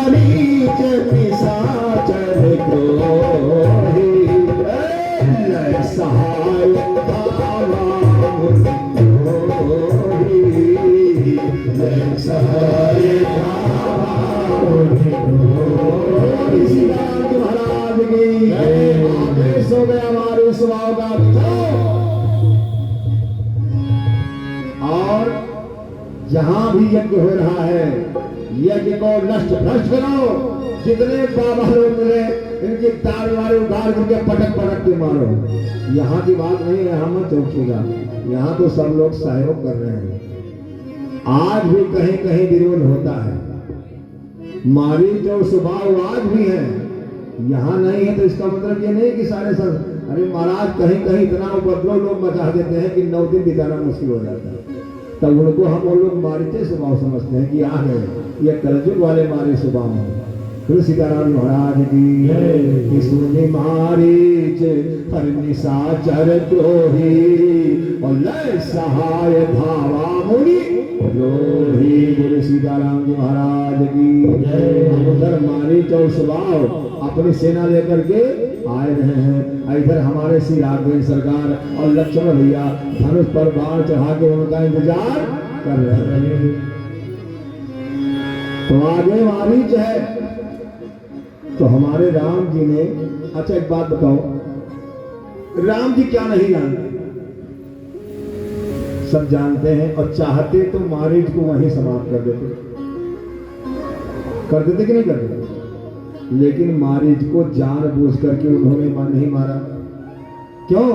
मारीच निशाचर द्रोही लय सहाय धावा मुनि लय सहाय धावा मुनि। महाराज की आदेश हो गया हमारे स्वभाव का। और जहां भी यज्ञ हो रहा है यज्ञ को नष्ट भ्रष्ट करो। जितने बाबा लोग मिले इनकी तार वारे उतार करके पटक पटक के मारो। यहाँ की बात नहीं है, यहाँ मत चौंकिएगा, यहाँ तो सब लोग सहयोग कर रहे हैं। आज भी कहीं कहीं विरोध होता है, मारी जो स्वभाव आज भी है, यहाँ नहीं है तो इसका मतलब ये नहीं कि सारे सब। अरे महाराज कहीं कहीं इतना उपद्रव लोग मचा देते हैं कि 9 दिन बिताना मुश्किल हो जाता है। तब उनको हम लोग मारीचे स्वभाव समझते हैं कि आ गए, ये कलयुग वाले मारे स्वभाव हैं। फिर सीताराम महाराज की सुनि मारीच हर निशाचर द्रोही और लय सहाय धावा मुनि द्रोही। बोले सीताराम जी महाराज की। उधर मारीच और स्वभाव अपनी सेना लेकर के आए रहे हैं, इधर हमारे श्री राघवेंद्र सरकार और लक्ष्मण भैया धनुष पर बाण चढ़ा के उनका इंतजार कर रहे हैं। तो आगे मारीच है तो हमारे राम जी ने। अच्छा एक बात बताओ, राम जी क्या नहीं जानते? सब जानते हैं और चाहते तो मारीच को वहीं समाप्त कर देते कि नहीं कर देते? लेकिन मारीच को जानबूझ करके उन्होंने नहीं मारा। क्यों?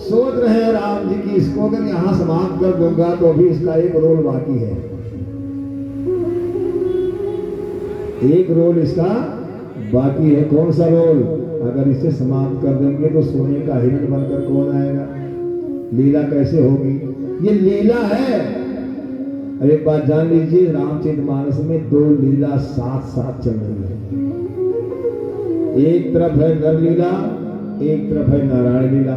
सोच रहे हैं राम जी की इसको अगर यहां समाप्त कर दूंगा तो अभी इसका एक रोल बाकी है, एक रोल इसका बाकी है। कौन सा रोल? अगर इसे समाप्त कर देंगे तो सोने का हिरण बनकर कौन आएगा? लीला कैसे होगी? ये लीला है। एक बात जान लीजिए, रामचरितमानस में 2 लीला साथ साथ चल रही है। एक तरफ है नर लीला, एक तरफ है नारायण लीला।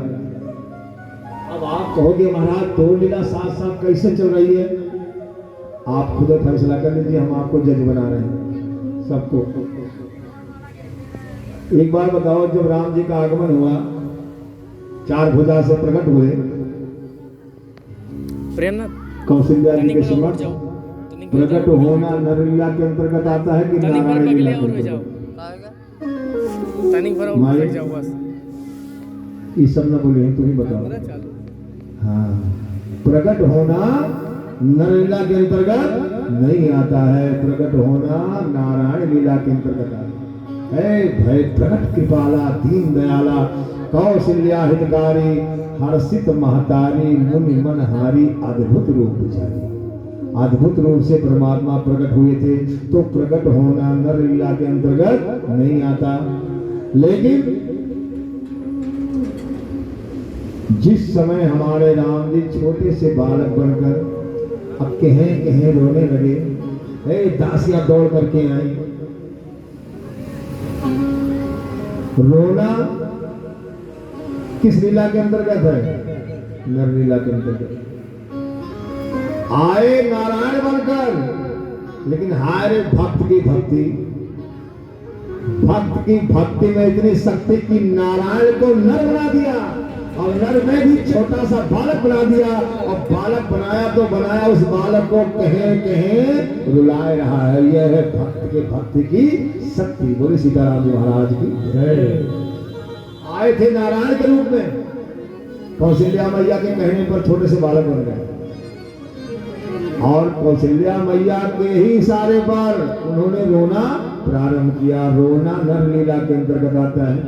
अब आप कहोगे महाराज 2 लीला साथ साथ कैसे चल रही है? आप खुद फैसला कर लीजिए, हम आपको जज बना रहे हैं सबको। एक बार बताओ, जब राम जी का आगमन हुआ, 4 भुजा से प्रकट हुए, कौशल्या जी के समक्ष प्रकट होना नर लीला के अंतर्गत आता है कि नारायण लीला के अंतर्गत? ये सब न बोले, तुम ही बताओ। हाँ, प्रकट होना नर लीला के अंतर्गत नहीं आता है, प्रकट होना नारायण लीला के अंतर्गत आता है। भय प्रकट कृपाला दीन दयाला कौशल्या हितकारी हर्षित महतारी मुनि मनहारी अद्भुत रूप जारी। अद्भुत रूप से परमात्मा प्रकट हुए थे, तो प्रकट होना नर लीला के अंतर्गत नहीं आता। लेकिन जिस समय हमारे राम जी छोटे से बालक बनकर अब कहीं कहीं रोने लगे, दासियां दौड़ करके आई। रोना किस लीला के अंतर्गत है? नर लीला के अंतर्गत। आए नारायण बनकर, लेकिन हाय रे भक्त की भक्ति, भक्त की भक्ति में इतनी शक्ति कि नारायण को नर बना दिया और नर में भी छोटा सा बालक बना दिया। और बालक बनाया तो बनाया, उस बालक को कहीं कहीं रुलाए रहा है। यह है भक्त के भक्ति की शक्ति। बोले सीताराम जी महाराज की जय। आए थे नारायण के रूप में, कौशल्या मैया के कहने पर छोटे से बालक बन गए और कौशल्या मैया के ही इशारे पर उन्होंने रोना प्रारंभ किया। रोना नर लीला के अंतर्गत आता है।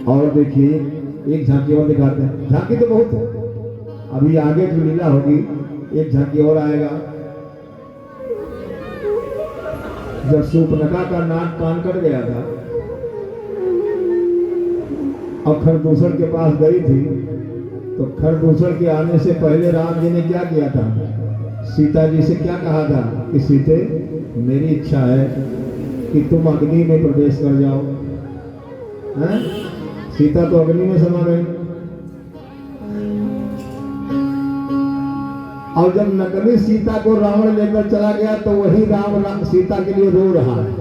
और देखिए एक झांकी और दिखाते हैं। झांकी तो बहुत है, अभी आगे जो लीला होगी एक झांकी और आएगा। जब शूर्पणखा का नाक कान कट गया था और खरदूषण के पास गई थी, तो खरदूषण के आने से पहले राम जी ने क्या किया था? सीता जी से क्या कहा था कि सीते मेरी इच्छा है कि तुम अग्नि में प्रवेश कर जाओ। हैं? सीता तो अग्नि में समा गई। और जब नकली सीता को रावण लेकर चला गया तो वही राम सीता के लिए रो रहा है।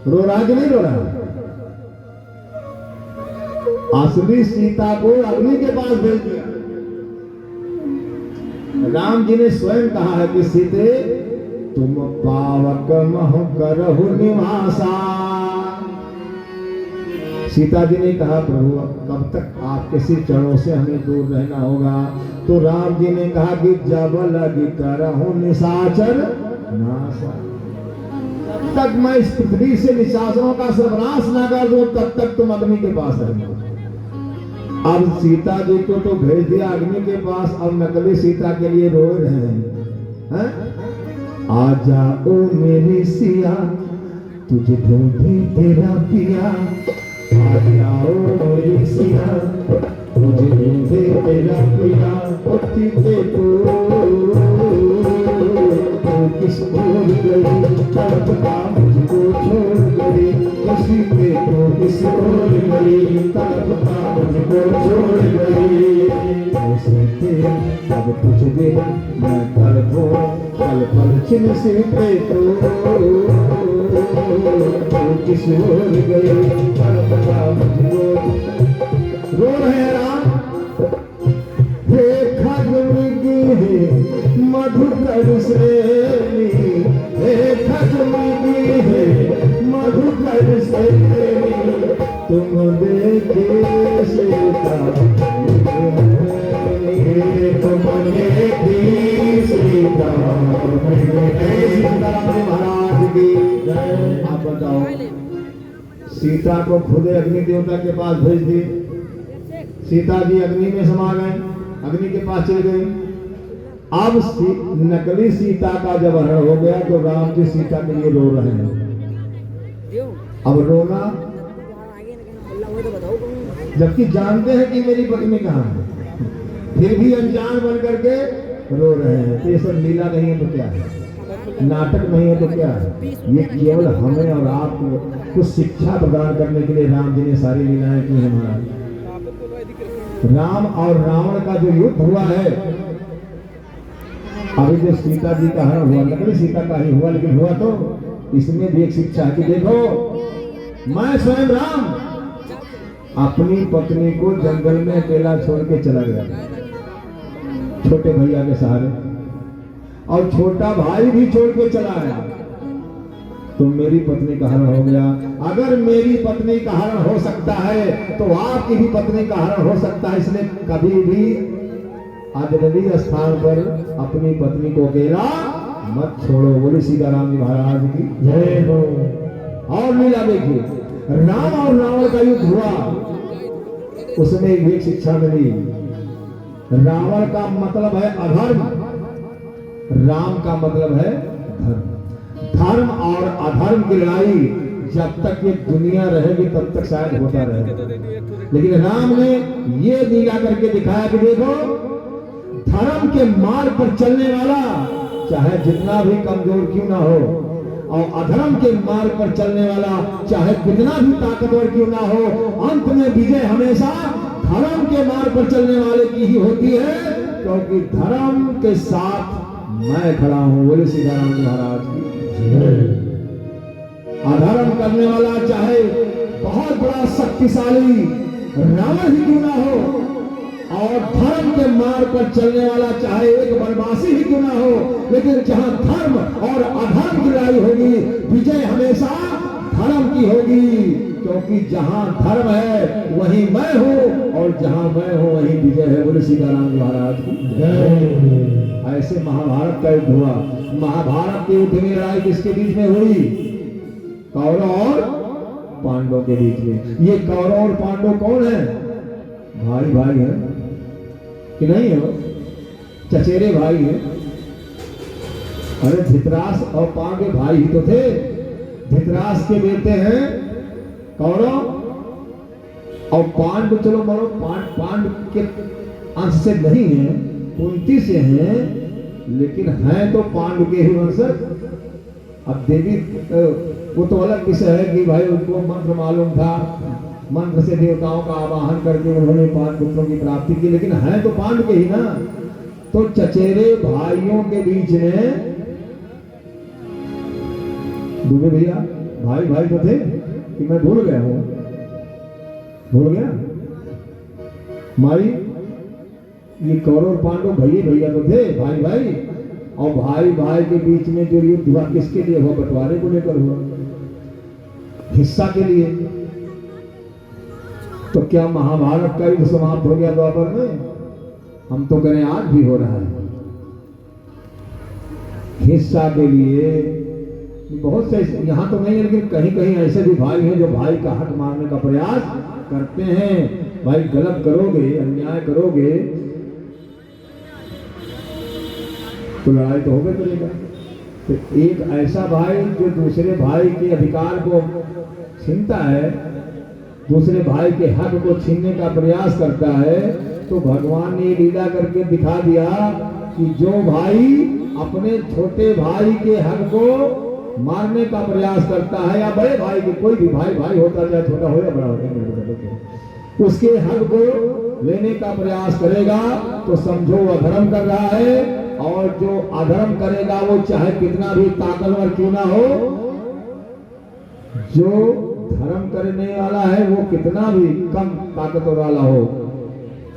रो रहा है कि नहीं रो रहा है? असली सीता को अग्नि के पास भेज दिया। राम जी ने स्वयं कहा है कि सीते तुम पावक मह करहु निवासा। सीता जी ने कहा प्रभु कब तक आपके सिर चरणों से हमें दूर रहना होगा? तो राम जी ने कहा कि जब लगी करहु निशाचर नासा, तब तक मैं इस पृथ्वी से निशाचरों का सर्वनाश ना कर दूं तब तक तुम अग्नि के पास रहना। अब सीता जी को तो भेज दिया अग्नि के पास, अब नकली सीता के लिए रो रहे हैं। आ जाओ मेरी सिया तुझे ढूंढी तेरा पिया, आ जाओ मेरी सिया तुझे ढूंढे तेरा पिया। उठते तो किस ओर गई तड़पता मुझको छोड़ गई, किसी पे तो किस ओर गई तड़पता मुझको छोड़ गई। सीते अब तुझे मैं तड़पो पल पल छिन सीते तो किस ओर गई तड़पता मुझको। रो रहे राम हे खगमृगी मधुकर श्रेणी, हे खगमृगी मधुकर श्रेणी, तुम देखे सीता तुम देखी सीता। महाराज की जय। आप बताओ सीता को खुद अग्नि देवता के पास भेज दिए, सीता जी अग्नि में समा गए, अग्नि के पास चले गए। अब नकली सीता का जब हरण हो गया तो राम जी सीता के लिए रो रहे हैं। अब रोना जबकि जानते हैं कि मेरी पत्नी कहाँ है, फिर भी अनजान बन करके रो रहे हैं। तो ये सब लीला नहीं है तो क्या है, नाटक नहीं है तो क्या है? ये केवल हमें और आपको कुछ शिक्षा प्रदान करने के लिए राम जी ने सारी लीलाएं की है। महाराज राम और रावण का जो युद्ध हुआ है, अभी जो सीता जी का हरण हुआ नकली सीता का ही हुआ, लेकिन हुआ तो इसमें भी एक शिक्षा है कि देखो मैं स्वयं राम अपनी पत्नी को जंगल में अकेला छोड़ के चला गया छोटे भैया के सहारे, और छोटा भाई भी छोड़ के चला आया। तो मेरी पत्नी का हरण हो गया। अगर मेरी पत्नी का हरण हो सकता है तो आपकी भी पत्नी का हरण हो सकता है। इसलिए कभी भी अजनबी स्थान पर अपनी पत्नी को अकेला मत छोड़ो। बोली सीताराम जी महाराज की जय हो। और लीला देखिए, राम और रावण का युद्ध हुआ, उसमें एक शिक्षा मिली। रावण का मतलब है अधर्म, राम का मतलब है धर्म। धर्म और अधर्म की लड़ाई जब तक ये दुनिया रहेगी तब तक शायद होता रहेगा, लेकिन राम ने ये लीला करके दिखाया कि देखो धर्म के मार्ग पर चलने वाला चाहे जितना भी कमजोर क्यों ना हो, और अधर्म के मार्ग पर चलने वाला चाहे कितना भी ताकतवर क्यों ना हो, अंत में विजय हमेशा धर्म के मार्ग पर चलने वाले की ही होती है, क्योंकि धर्म के साथ मैं खड़ा हूं। बोले सीताराम महाराज की। अधर्म करने वाला चाहे बहुत बड़ा शक्तिशाली रावण ही क्यों ना हो, और धर्म के मार्ग पर चलने वाला चाहे एक बनवासी ही क्यों ना हो, लेकिन जहां धर्म और अधर्म की लड़ाई होगी विजय हमेशा धर्म की होगी, क्योंकि जहां धर्म है वहीं मैं हूं, और जहां मैं हूं वहीं विजय है। बोले सीताराम महाराज की जय। ऐसे महाभारत का युद्ध हुआ। महाभारत के युद्ध में लड़ाई किसके बीच में हुई? कौरव और पांडवों के बीच में। ये कौरव और पांडव कौन है? भाई भाई है कि नहीं है? चचेरे भाई है। अरे धृतराष्ट्र और पांडव भाई ही तो थे। धृतराष्ट्र के बेटे हैं कौरव, और पांडव चलो मानो पांडव के अंश से नहीं है, कुंती से हैं, लेकिन हैं तो पांडव के ही वंशज। अब देवी वो तो अलग विषय है कि भाई उनको मंत्र मालूम था, मंत्र से देवताओं का आवाहन करके उन्होंने 5 पुत्रों की प्राप्ति की, लेकिन हैं तो पांडव के ही ना। तो चचेरे भाइयों के बीच में दूबे भैया भाई भाई तो थे कि मैं भूल गया हूं, भूल गया माई, ये कौरव पांडव भैया भैया तो थे, भाई भाई, और भाई भाई के बीच में जो युद्ध हुआ किसके लिए हुआ? बंटवारे को लेकर हुआ, हिस्सा के लिए। तो क्या महाभारत का युद्ध समाप्त हो गया द्वापर में? हम तो करें आज भी हो रहा है, हिस्सा के लिए। बहुत से यहां तो नहीं है, लेकिन कहीं कहीं ऐसे भी भाई हैं जो भाई का हक मारने का प्रयास करते हैं। भाई गलत करोगे, अन्याय करोगे तो लड़ाई तो होगा करेगा। तो एक ऐसा भाई जो दूसरे भाई के अधिकार को छीनता है, दूसरे भाई के हक को छीनने का प्रयास करता है, तो भगवान ने लीला करके दिखा दिया कि जो भाई अपने छोटे भाई के हक को मारने का प्रयास करता है, या बड़े भाई के, कोई भी भाई भाई होता चाहे छोटा हो या बड़ा होता, उसके हक को लेने का प्रयास करेगा तो समझो वो अधर्म कर रहा है। और जो अधर्म करेगा वो चाहे कितना भी ताकतवर क्यों ना हो, जो धर्म करने वाला है वो कितना भी कम ताकतवर वाला हो,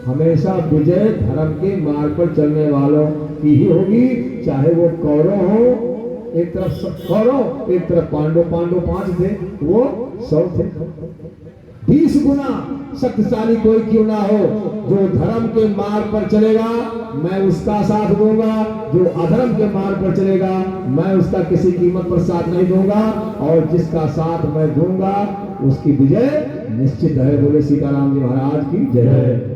हमेशा विजय धर्म के मार्ग पर चलने वालों की ही होगी। चाहे वो कौरव हो, एक तरफ कौरव एक तरफ पांडव, पांडव 5 थे वो 100 थे, 20 गुना शक्तिशाली कोई क्यों ना हो, जो धर्म के मार्ग पर चलेगा मैं उसका साथ दूंगा, जो अधर्म के मार्ग पर चलेगा मैं उसका किसी कीमत पर साथ नहीं दूंगा, और जिसका साथ मैं दूंगा उसकी विजय निश्चित है। बोले सीताराम जी महाराज की जय।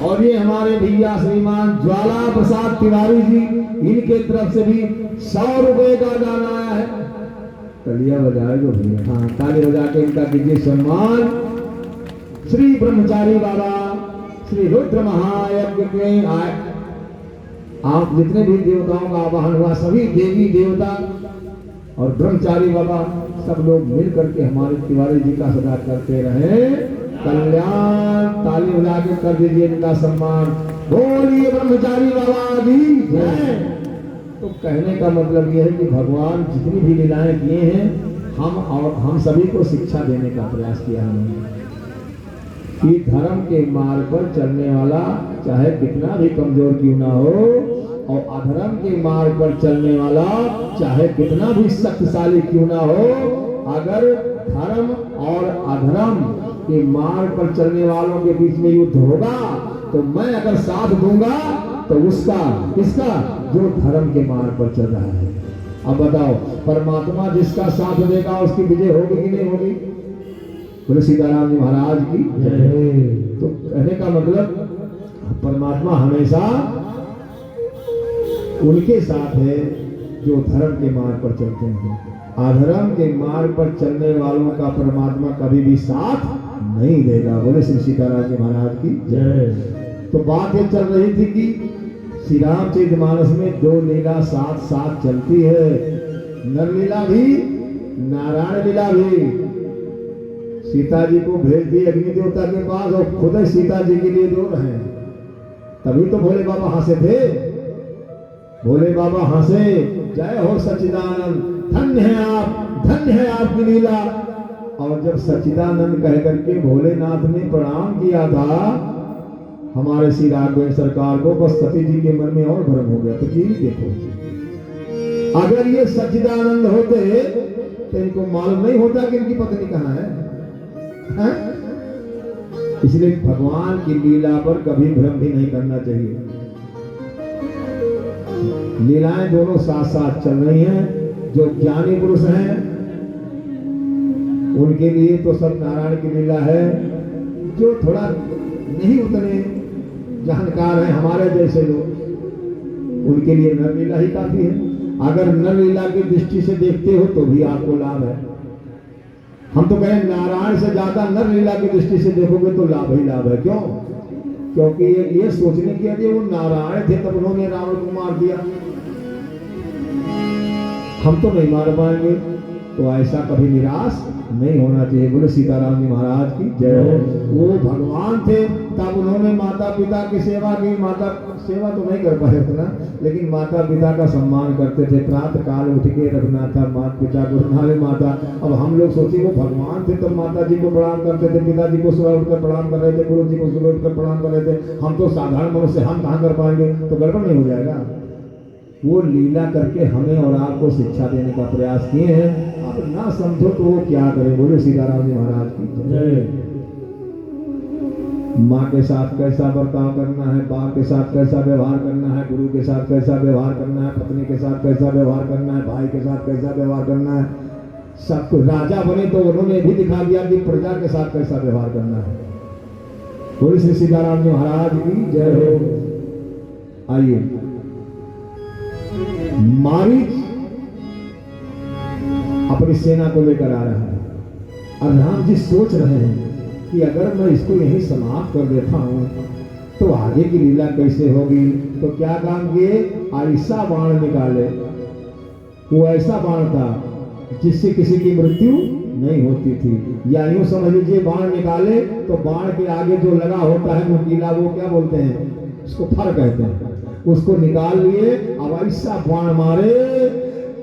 और ये हमारे भैया श्रीमान ज्वाला प्रसाद तिवारी जी, इनके तरफ से भी 100 रुपए का दान आया है। तालियां बजाए जो भैया, हाँ ताली बजा के इनका कीजिए सम्मान। श्री ब्रह्मचारी बाबा श्री रुद्र महायज्ञ में आए, आप जितने भी देवताओं का आवाहन हुआ, सभी देवी देवता और ब्रह्मचारी बाबा सब लोग मिल करके हमारे तिवारी जी का सदा करते रहे कल्याण। ताली बजा के कर दीजिए इनका सम्मान। बोलिए ब्रह्मचारी बाबा की जय। तो कहने का मतलब यह है कि भगवान जितनी भी लीलाएं किए हैं, हम सभी को शिक्षा देने का प्रयास किया हमने कि धर्म के मार्ग पर चलने वाला चाहे कितना भी कमजोर क्यों ना हो, और अधर्म के मार्ग पर चलने वाला चाहे कितना भी शक्तिशाली क्यों ना हो, अगर धर्म और अधर्म के मार्ग पर चलने वालों के बीच में युद्ध होगा तो मैं अगर साथ दूंगा तो उसका, किसका? जो धर्म के मार्ग पर चल रहा है। अब बताओ, परमात्मा जिसका साथ देगा उसकी विजय होगी कि नहीं होगी? बोले सीताराम जी महाराज की जय। तो कहने का मतलब परमात्मा हमेशा उनके साथ है जो धर्म के मार्ग पर चलते हैं। अधर्म के मार्ग पर चलने वालों का परमात्मा कभी भी साथ नहीं देगा। बोले श्री सीताराम जी महाराज की जय। तो बात ये चल रही थी कि श्री रामचरितमानस में 2 लीला साथ साथ चलती है, नर लीला भी नारायण लीला भी। सीता जी को भेज दिए अग्नि देवता के पास और खुद ही सीता जी के लिए रो रहे हैं। तभी तो भोले बाबा हंसे थे, भोले बाबा हंसे, जय हो सच्चिदानंद, धन्य है आप, धन्य है आपकी लीला। और जब सच्चिदानंद कह करके भोलेनाथ ने प्रणाम किया था हमारे श्री राघवेंद्र सरकार को, बस सती जी के मन में और भ्रम हो गया। तो ये देखो, अगर ये सच्चिदानंद होते तो इनको मालूम नहीं होता कि इनकी पत्नी कहाँ है, है? इसलिए भगवान की लीला पर कभी भ्रम भी नहीं करना चाहिए। लीलाएं दोनों साथ साथ चल रही हैं। जो ज्ञानी पुरुष हैं उनके लिए तो सब नारायण की लीला है, जो थोड़ा नहीं उतने जानकार हैं हमारे जैसे लोग, उनके लिए नर लीला ही काफी है। अगर नर लीला की दृष्टि से देखते हो तो भी आपको लाभ है। हम तो कहें नारायण से ज्यादा नर लीला की दृष्टि से देखोगे तो लाभ ही लाभ है। क्यों? क्योंकि ये सोचने के लिए वो नारायण थे तब उन्होंने रावण को मार दिया, हम तो नहीं मार पाएंगे। तो ऐसा कभी निराश नहीं होना चाहिए। बोले सीताराम जी महाराज की जय हो। वो भगवान थे, तब उन्होंने माता पिता की सेवा की। माता सेवा तो नहीं कर पाए उतना, लेकिन माता पिता का सम्मान करते थे। प्रातः काल उठ के रखना था माता पिता को, नाले माता। अब हम लोग सोचे वो भगवान थे, तब माता जी को प्रणाम करते थे, पिताजी को सुबह उठकर प्रणाम कर रहे थे, गुरु जी को सुबह उठकर प्रणाम कर रहे थे। हम तो साधारण मनुष्य, हम कहाँ कर पाएंगे? तो गड़बड़ नहीं हो जाएगा? वो लीला करके हमें और आपको शिक्षा देने का प्रयास किए हैं। आप ना समझो तो वो क्या करें। बोले सीताराम जी महाराज की जय। माँ के साथ कैसा बर्ताव करना है, बाप के साथ कैसा व्यवहार करना है, गुरु के साथ कैसा व्यवहार करना है, पत्नी के साथ कैसा व्यवहार करना है, भाई के साथ कैसा व्यवहार करना है, सब कुछ। राजा बने तो उन्होंने भी दिखा दिया कि प्रजा के साथ कैसा व्यवहार करना है। बोले श्री सीताराम जी महाराज की जय हो। आइए, मारीच अपनी सेना को लेकर आ रहा है और राम जी सोच रहे हैं कि अगर मैं इसको यहीं समाप्त कर देता हूं तो आगे की लीला कैसे होगी। तो क्या काम किए? ऐसा बाण निकाले। वो ऐसा बाण था जिससे किसी की मृत्यु नहीं होती थी। या यूं समझ लीजिए, बाण निकाले तो बाण के आगे जो लगा होता है नुकीला, वो क्या बोलते हैं? उसको फर कहते हैं। उसको निकाल लिए। अब ऐसा बाण मारे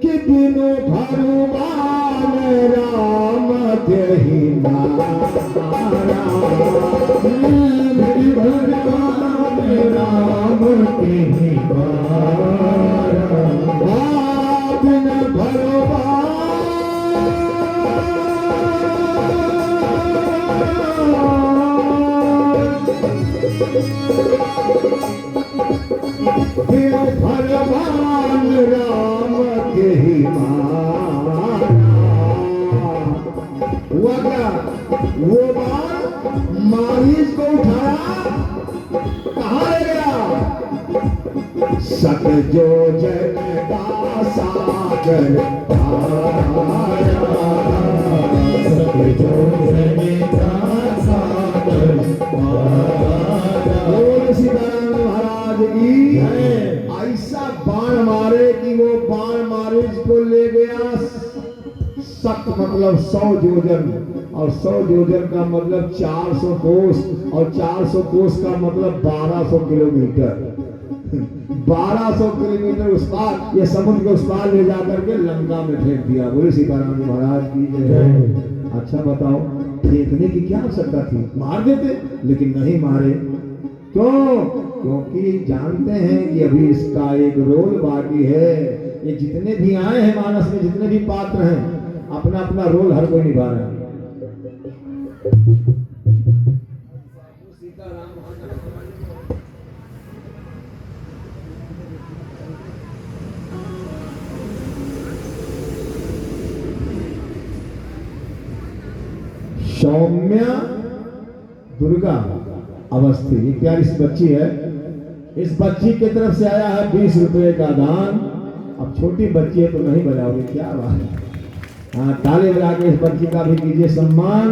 कि दिनों भगवान राम देहि मारा, भगवान राम देहि मारा, दिन भगवान भगवान राम के ही मारा। हुआ क्या? वो बाण मारीच को उठाया, कहाँ ले गया? सत जो जन का सागर पाया, सत जो जन का सागर पाया। बोल सीताराम महाराज की। ऐसा बाण मारे कि वो बाण मारे जिसको ले गया सत मतलब 100 योजन, और 100 योजन का मतलब 400 कोस, और 400 कोस का मतलब 1200 किलोमीटर। 1200 किलोमीटर उस पार, ये समुद्र के उस पार ले जाकर के लंका में फेंक दिया। बोले सीताराम जी महाराज की जय। अच्छा बताओ, फेंकने की क्या आवश्यकता थी? मार देते, लेकिन नहीं मारे। क्यों? क्योंकि जानते हैं कि अभी इसका एक रोल बाकी है। ये जितने भी आए हैं मानस में, जितने भी पात्र हैं, अपना अपना रोल हर कोई निभा रहा है। सौम्या दुर्गा अवस्थी, ये प्यारी सी बच्ची है। इस बच्ची की तरफ से आया है 20 रुपए का दान। अब छोटी बच्ची है तो नहीं बजाओगे, क्या बात है? हाँ, ताली बजा के इस बच्ची का भी कीजिए सम्मान।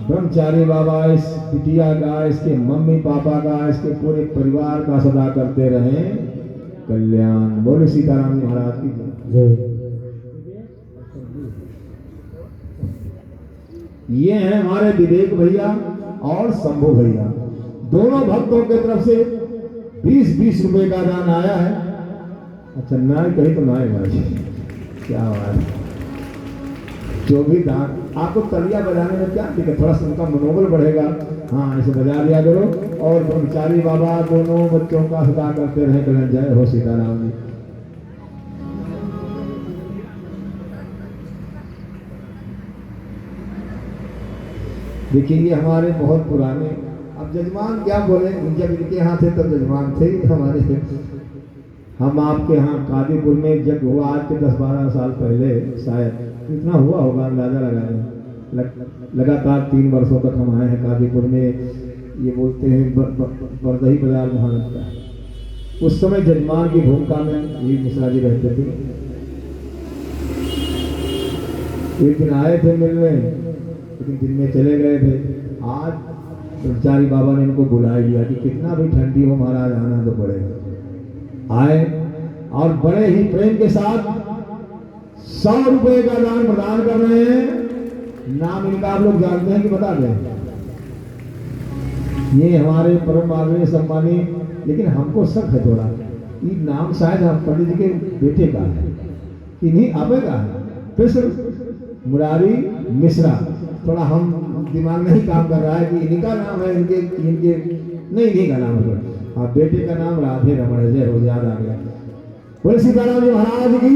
ब्रह्मचारी बाबा इस बिटिया का, इसके मम्मी पापा का, इसके पूरे परिवार का सदा करते रहें कल्याण। बोले सीताराम महाराज की जय। ये हैं हमारे विवेक भैया और शंभू भैया, दोनों भक्तों की तरफ से 20-20 रुपए का दान आया है। अच्छा, ना कहीं तो ना भाई, क्या बात। जो भी दान, आपको तलिया बजाने में क्या दिक्कत? थोड़ा सा उनका मनोबल बढ़ेगा। हाँ, ऐसे बजा लिया करो। और ब्रह्मचारी बाबा दोनों बच्चों का सदा करते रहे कल्याण। जय हो सीताराम जी। देखिए, ये हमारे बहुत पुराने, अब जजमान क्या बोले, जब इनके यहाँ थे तब जजमान थे हमारे। हम आपके यहाँ कादीपुर में यज्ञ हुआ आज के 10-12 साल पहले, शायद इतना हुआ होगा, अंदाजा लगा लें। लगातार 3 वर्षों तक हम आए हैं कादीपुर में। ये बोलते हैं बरदही बाजार वहाँ लगता है। उस समय जजमान की भूमिका में ये मिश्रा जी रहते थे। एक दिन आए थे मिलने, लेकिन दिन में चले गए थे। आज ब्रह्मचारी बाबा ने इनको बुला लिया कि कितना भी ठंडी हो महाराज, आना तो पड़ेगा। आए और बड़े ही प्रेम के साथ 100 रुपए का दान प्रदान कर रहे हैं। नाम इनका आप लोग जानते हैं कि बता दें? ये हमारे परम आदरणीय सम्मानी, लेकिन हमको शक है थोड़ा, ये नाम शायद हम पंडित जी के बेटे का है कि नहीं, आपे का है, कृष्ण मुरारी मिश्रा। थोड़ा हम दिमाग नहीं काम कर रहा है कि इनका नाम है, इनके नहीं, इन्हीं का नाम है। हाँ, बेटे का नाम राधे रमण है। जय हो, याद आ गया। बोले सीताराम जी महाराज की।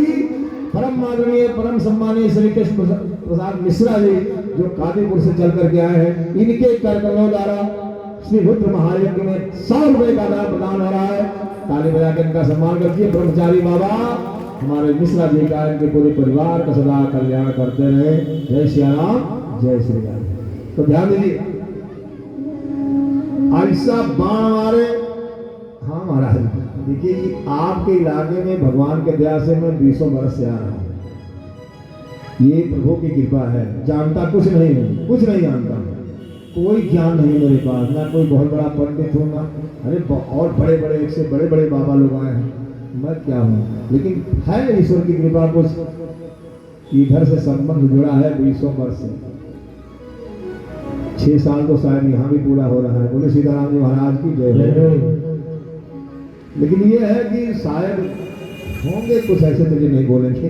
परम आदरणीय परम सम्मानीय श्री कृष्ण प्रसाद मिश्रा जी जो कादीपुर से चल करके आए हैं, इनके कार्यक्रमों द्वारा श्री रुद्र महायज्ञ में 100 रुपए का दान प्रदान हो रहा है। ताली बजा के इनका सम्मान करती ब्रह्मचारी बाबा हमारे मिश्रा जी का, इनके पूरे परिवार का सदा कल्याण करते रहे। जय श्री राम, जय श्री राम। तो ध्यान दीजिए, ऐसा बाण मारे। हाँ महाराज, देखिए आपके इलाके में भगवान के दया से मैं 20 बरस से आ रहा हूँ। ये प्रभु की कृपा है। जानता कुछ नहीं हूँ, कुछ नहीं जानता, कोई ज्ञान नहीं मेरे पास, ना कोई बहुत बड़ा पंडित हूँ ना, अरे और बड़े बड़े एक से बड़े बड़े बाबा लोग आए हैं, मैं क्या हूँ, लेकिन है ईश्वर की कृपा। कुछ इधर से संबंध जुड़ा है 20 वर्ष से। 6 साल तो शायद यहाँ भी पूरा हो रहा है। बोले सीताराम जी महाराज की जय। लेकिन ये है कि शायद होंगे कुछ ऐसे तो नहीं बोलेंगे।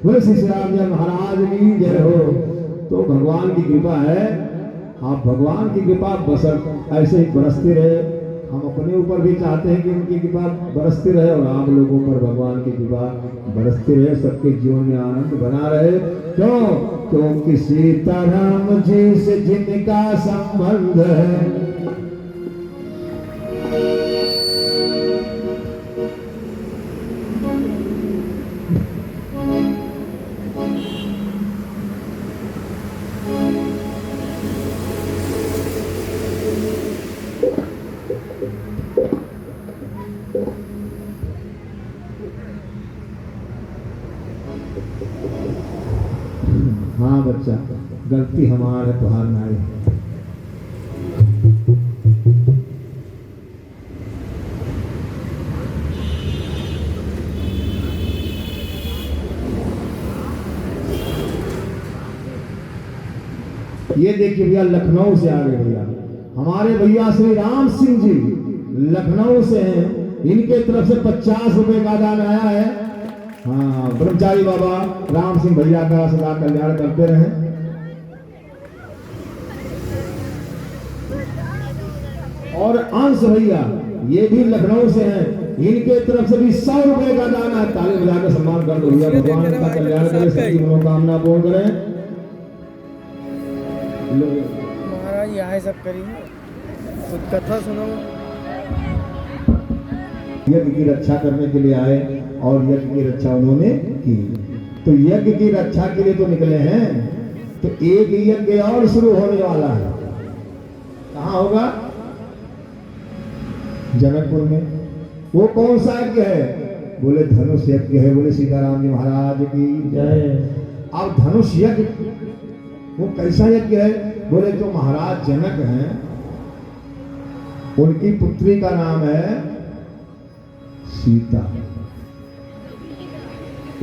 बोले सीताराम जी महाराज की जय हो। तो भगवान की कृपा है, आप भगवान की कृपा बसर ऐसे ही बरसती रहे। हम अपने ऊपर भी चाहते हैं कि उनकी कृपा बरसती रहे और आप लोगों पर भगवान की कृपा बरसती रहे, सबके जीवन में आनंद बना रहे। क्यों? क्योंकि सीताराम जी से जिनका संबंध है, हाँ बच्चा, गलती हमारा है, तुहार नाई। ये देखिए भैया, लखनऊ से आ गए भैया हमारे भैया श्री राम सिंह जी, लखनऊ से हैं। इनके तरफ से 50 रुपए का दान आया है। हाँ, ब्रह्मचारी बाबा राम सिंह भैया का सदा कल्याण करते रहे। और अंश भैया ये भी लखनऊ से हैं, इनके तरफ से भी 100 रुपए का दान है। ताली बजा के सम्मान कर दो भैया। भगवान का कल्याण करे, सबकी मनोकामना पूर्ण करें। महाराज यहाँ सब करिए, कुछ कथा सुनो। यज्ञ की रक्षा करने के लिए आए और यज्ञ की रक्षा उन्होंने की। तो यज्ञ की रक्षा के लिए तो निकले हैं, तो एक यज्ञ और शुरू होने वाला है। कहाँ होगा? जनकपुर में। वो कौन सा यज्ञ है? बोले धनुष यज्ञ है। बोले सीताराम जी महाराज की जय। अब धनुष यज्ञ वो कैसा यज्ञ है? बोले जो महाराज जनक हैं, उनकी पुत्री का नाम है सीता।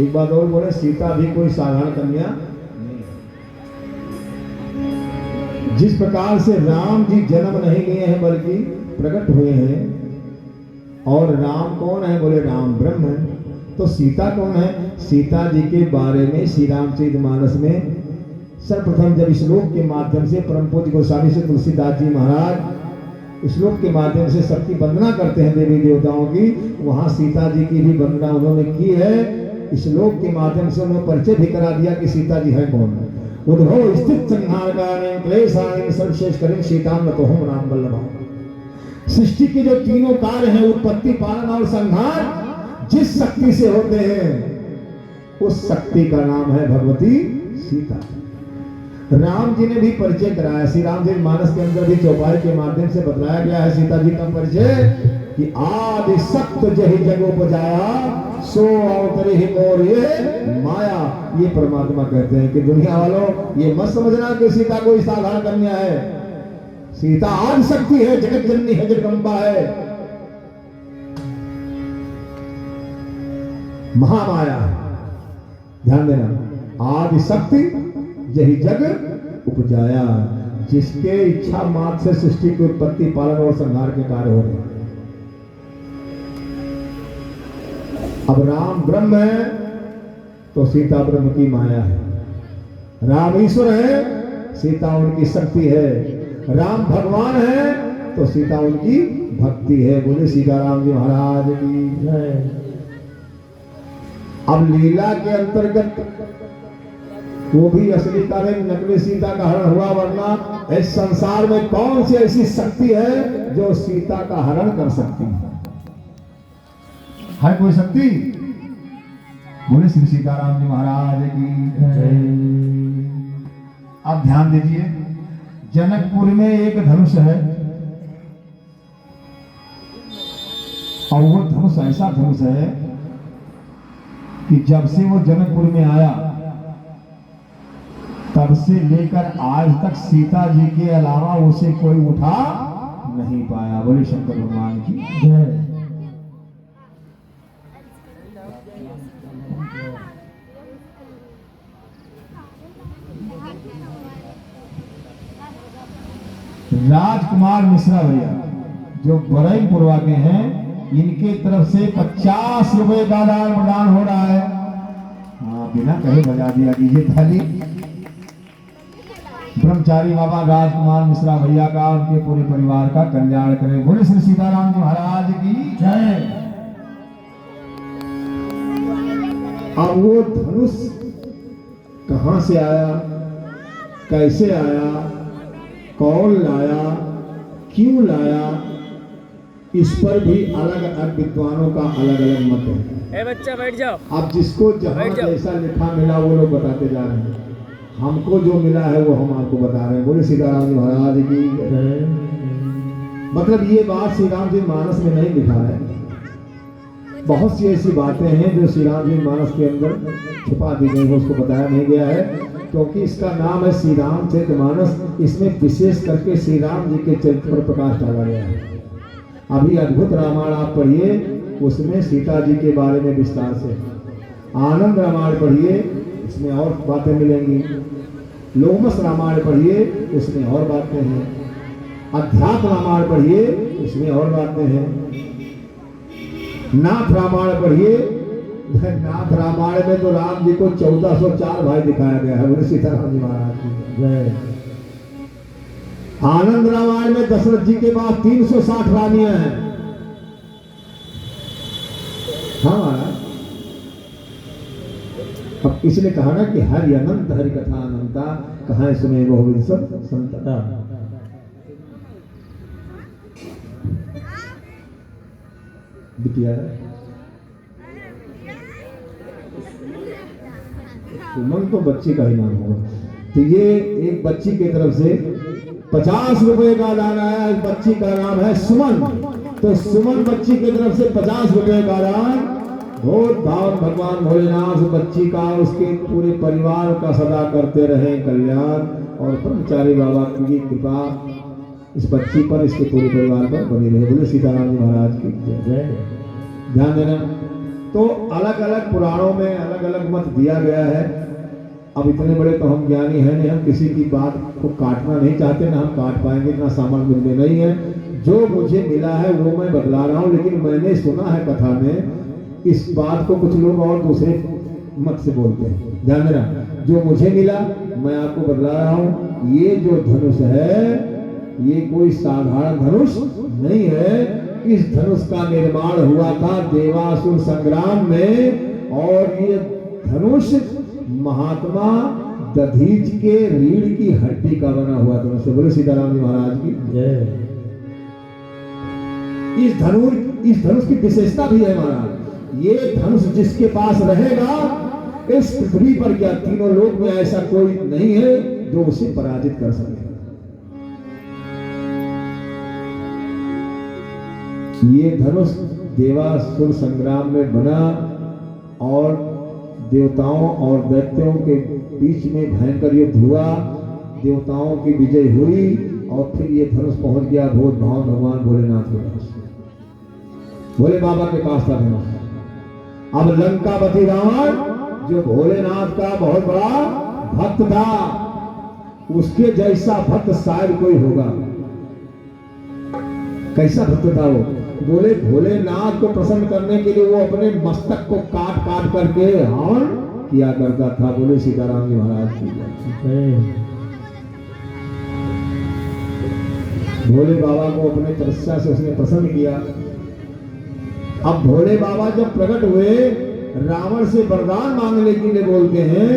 एक बात और बोले, सीता भी कोई साधारण कन्या नहीं। जिस प्रकार से राम जी जन्म नहीं लिए हैं बल्कि प्रकट हुए हैं, और राम कौन है? बोले राम ब्रह्म है। तो सीता कौन है? सीता जी के बारे में श्री रामचरितमानस में सर्वप्रथम जब श्लोक के माध्यम से परम पूज्य गोस्वामी से तुलसीदास जी महाराज श्लोक के माध्यम से सबकी वंदना करते हैं देवी देवताओं की, वहां सीता जी की भी वंदना उन्होंने की है। श्लोक के माध्यम से उन्होंने परिचय भी करा दिया कि सीता जी है कौन। उद्भव स्थित संहारकारेण क्लेशारेण सर्वशेष करें सीताम नतो हम राम वल्लभा। सृष्टि के जो तीनों कार्य हैं, उत्पत्ति, पालन और संहार, जिस शक्ति से होते हैं उस शक्ति का नाम है भगवती सीता। राम जी ने भी परिचय कराया। श्री रामचरितमानस के अंदर भी चौपाई के माध्यम से बताया गया है सीता जी का परिचय कि आदि सक्त जहि जग उपजाया सो अवतरे ही मोर ये माया। ये परमात्मा कहते हैं कि दुनिया वालों ये मत समझना कि सीता कोई साधारण कन्या है। सीता आदि शक्ति है, जगत जननी है, जगदम्बा है, महामाया। ध्यान देना, आदि शक्ति यही जग उपजाया, जिसके इच्छा मात्र से सृष्टि की उत्पत्ति, पालन और संहार के कार्य हो रहे हैं। अब राम ब्रह्म है तो सीता ब्रह्म की माया है, राम ईश्वर है, सीता उनकी शक्ति है, राम भगवान है तो सीता उनकी भक्ति है। बोले सीताराम जी महाराज की जय। अब लीला के अंतर्गत वो भी असली कारण नकली सीता का हरण हुआ, वरना इस संसार में कौन सी ऐसी शक्ति है जो सीता का हरण कर सकती है कोई शक्ति? बोले श्री सीताराम जी महाराज की जय। अब ध्यान दीजिए, जनकपुर में एक धनुष है और वो धनुष ऐसा धनुष है कि जब से वो जनकपुर में आया तब से लेकर आज तक सीता जी के अलावा उसे कोई उठा नहीं पाया। बोले शंकर भगवान की जय। राजकुमार मिश्रा भैया जो बरईपुरवा के हैं, इनके तरफ से 50 रुपए का दान प्रदान हो रहा है। हाँ, बिना कहे बजा दिया कीजिए थाली। ब्रह्मचारी बाबा राजकुमार मिश्रा भैया का, उनके पूरे परिवार का कल्याण करें। बोले श्री सीताराम जी महाराज की जय। अब वो धनुष कहां से आया, कैसे आया, कौन लाया, क्यों लाया, इस पर भी अलग अलग विद्वानों का अलग अलग मत है। बच्चा बैठ जाओ। अब जिसको जहां जैसा लिखा मिला वो लोग बताते जा रहे हैं, हमको जो मिला है वो हम आपको बता रहे हैं। बोले सीताराम जी महाराज की जय। मतलब ये बात श्री राम जी मानस में नहीं लिखा है, बहुत सी ऐसी बातें हैं जो श्री राम जी मानस के अंदर छुपा दी गई है, उसको बताया नहीं गया है, क्योंकि इसका नाम है श्री रामचरितमानस। इसमें विशेष करके श्री राम जी के चरित्र पर प्रकाश डाला गया है। अभी अद्भुत रामायण आप पढ़िए, उसमें सीता जी के बारे में विस्तार से, आनंद रामायण पढ़िए, इसमें और बातें मिलेंगी, लोमस रामायण पढ़िए, उसमें और बातें हैं, अध्यात्म रामायण पढ़िए, उसमें और बातें हैं, नाथ रामायण पढ़िए, नाथ रामायण में तो राम जी को 1404 भाई दिखाया गया है। बोले सीताराम जी महाराज की जय। आनंद रामायण में दशरथ जी के पास 360 रानियां हैं। हाँ, अब इसलिए कहा ना कि हरि अनंत हरि कथा अनंता, कहा सुने वो सब संतता। बिटिया सुमन तो बच्ची का ही नाम होगा, तो ये एक बच्ची की तरफ से 50 रुपए का दान आया। इस बच्ची का नाम है सुमन, तो सुमन बच्ची की तरफ से 50 रुपए का दान। बहुत भाव भगवान भोलेनाथ बच्ची का, उसके पूरे परिवार का सदा करते रहे कल्याण, और ब्रह्मचारी बाबा की कृपा इस बच्ची पर, इसके पूरे परिवार पर बनी रहे। बोले सीताराम जी महाराज की जय। ध्यान देना, तो अलग अलग पुराणों में अलग अलग मत दिया गया है। अब इतने बड़े तो हम ज्ञानी हैं नहीं, हम किसी की बात को काटना नहीं चाहते, ना हम काट पाएंगे, इतना सामान मिलने नहीं है। जो मुझे मिला है वो मैं बतला रहा हूँ, लेकिन मैंने सुना है कथा में इस बात को कुछ लोग और दूसरे मत से बोलते हैं। ध्यान देना, जो मुझे मिला मैं आपको बतला रहा हूँ। ये जो धनुष है ये कोई साधारण धनुष नहीं है। इस धनुष का निर्माण हुआ था देवासुर संग्राम में, और ये धनुष महात्मा दधीच के रीढ़ की हड्डी का बना हुआ धनुष। बोले सीताराम जी महाराज की जय। इस धनुष की विशेषता भी है महाराज, ये धनुष जिसके पास रहेगा इस पृथ्वी पर क्या तीनों लोक में ऐसा कोई नहीं है जो उसे पराजित कर सके। ये धनुष देवासुर संग्राम में बना और देवताओं और दैत्यों के बीच में भयंकर युद्ध हुआ, देवताओं की विजय हुई, और फिर ये धनुष पहुंच गया भोज भाव भगवान भोलेनाथ के पास, भोले बाबा के पास था धनुष। अब लंकापति रावण जो भोलेनाथ का बहुत बड़ा भक्त था, उसके जैसा भक्त शायद कोई होगा। कैसा भक्त था वो? बोले भोलेनाथ को प्रसन्न करने के लिए वो अपने मस्तक को काट काट करके हवन किया करता था। बोले सीताराम जी महाराज की जय। भोले बाबा को अपने तपस्या से उसने प्रसन्न किया। अब भोले बाबा जब प्रकट हुए, रावण से वरदान मांगने के लिए बोलते हैं,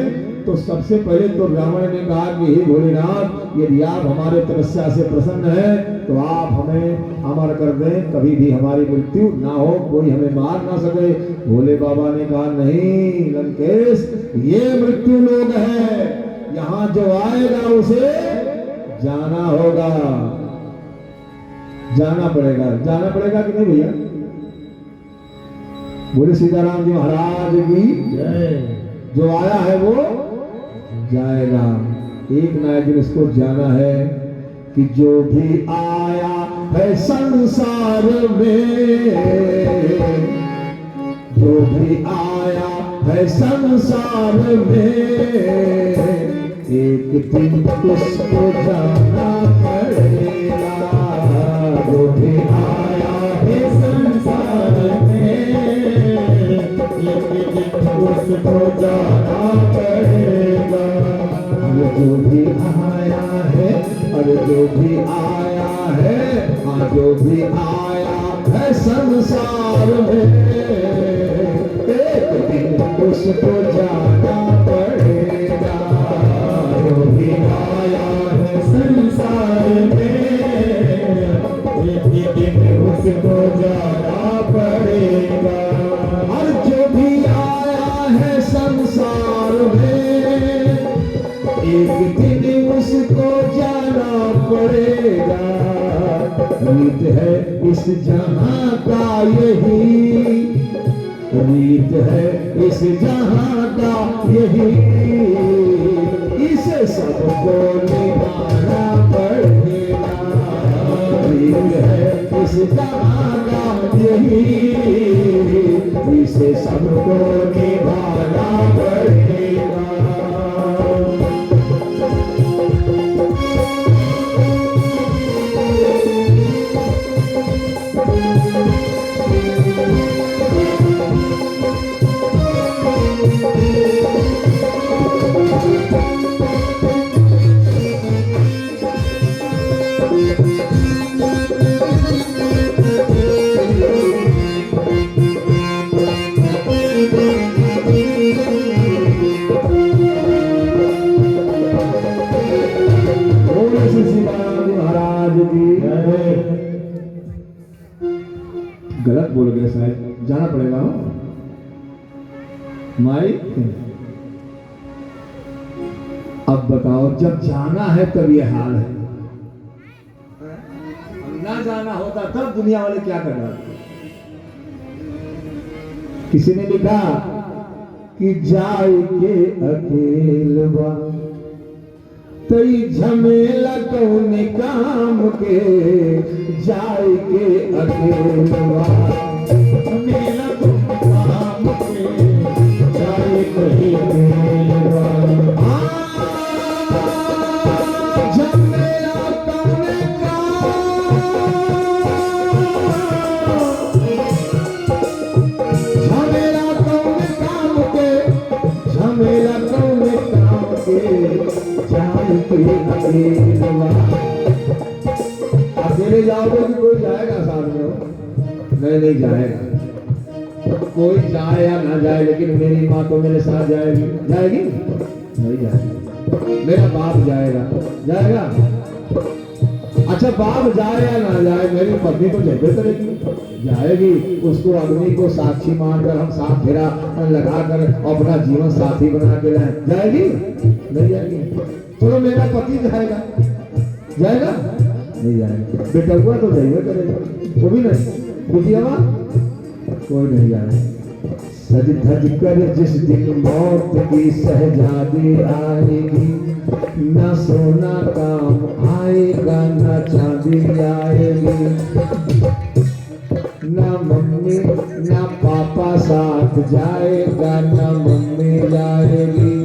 तो सबसे पहले तो रावण ने कहा कि हे भोलेनाथ, यदि आप हमारे तपस्या से प्रसन्न हैं तो आप हमें अमर कर दें, कभी भी हमारी मृत्यु ना हो, कोई हमें मार ना सके। भोले बाबा ने कहा नहीं लंकेश, ये मृत्यु लोग है, यहाँ जो आएगा उसे जाना होगा, जाना पड़ेगा। जाना पड़ेगा कि नहीं भैया? बोले सीताराम जी महाराज की जय। जो आया है वो जाएगा, एक ना एक दिन इसको जाना है। कि जो भी आया है संसार में, जो भी आया है संसार में, एक दिन उसको जाना पड़ेगा। जो भी आया है संसार में, एक दिन उसको जाना पड़ेगा। जो भी आया है, अरे जो भी आया है, हाँ जो भी आया है संसार में, एक दिन उसको जाना पड़ेगा। जो भी आया है संसार में, एक दिन उसको जाना पड़ेगा। और जो भी आया है संसार में, एक दिन उसको जाना पड़ेगा। रीत है इस जहां का यही, रीत है इस जहां का यही, इसे सबको निभाना पड़ेगा। रीत है इस जहां का यही, इसे सबको निभाना पड़ेगा। गलत बोल गए शायद, जाना पड़ेगा हो माई। अब बताओ, जब जाना है तब ये हाल है, ना जाना होता तब दुनिया वाले क्या कर रहे थे। किसी ने लिखा कि जाए के अकेलवा तई झमेला कौन काम के, जाए के अकेलवा झमेला कौन काम के, जाए के अकेलवा। झमेला कौन काम, झमेला कौन काम के, झमेला कौन काम के, अकेले जाओगे कि कोई जाएगा साथ में? नहीं जाएगा। कोई जाए या ना जाए, लेकिन मेरी माँ तो मेरे साथ जाएगी। जाएगी? नहीं जाएगी। मेरा बाप जाएगा, जाएगा? अच्छा बाप जाए या ना जाए, मेरी पत्नी तो जाए करेगी, जाएगी। उसको अग्नि को साक्षी मानकर हम साथ फेरा लगाकर अपना जीवन साथी बना के लाए, जाएगी? नहीं जाएगी। चलो मेरा पति जाएगा, जाएगा? नहीं जाएगा। बेटा हुआ तो जाएगा करेगा, वो भी नहीं। बुझिए कोई नहीं जाएगा। सज धज कर जिस दिन मौत की सहजादी आएगी, न सोना काम आएगा न चांदी आएगी, ना मम्मी ना पापा साथ जाएगा, ना मम्मी जाएगी,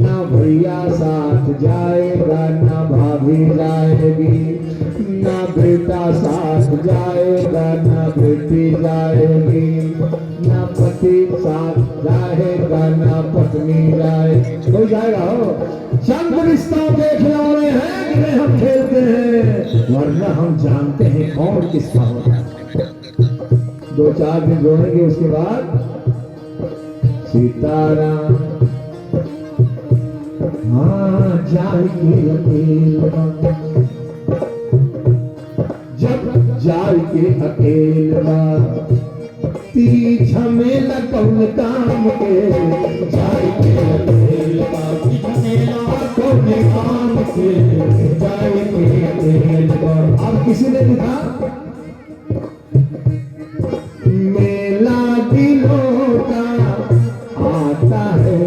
ना भैया साथ जाएगा, ना भाभी जाएगी, ना बेटा साथ जाएगा, ना बेटी जाएगी, ना पति साथ जाएगा, ना पत्नी जाएगी। कोई जाएगा हो? चंद रिश्तों के खिलौने हैं जिन्हें हम खेलते हैं, वरना हम जानते हैं कौन किसका होता है। 2-4 दिन रोएंगे, उसके बाद सीताराम। हाँ जाएगी अकेला, जब जाएगी अकेला, ती झमेला कौन काम के, जाएगी अकेला, ती झमेला कौन काम के, जाएगी अकेला। अब किसी ने लिखा मेला दिलों का आता है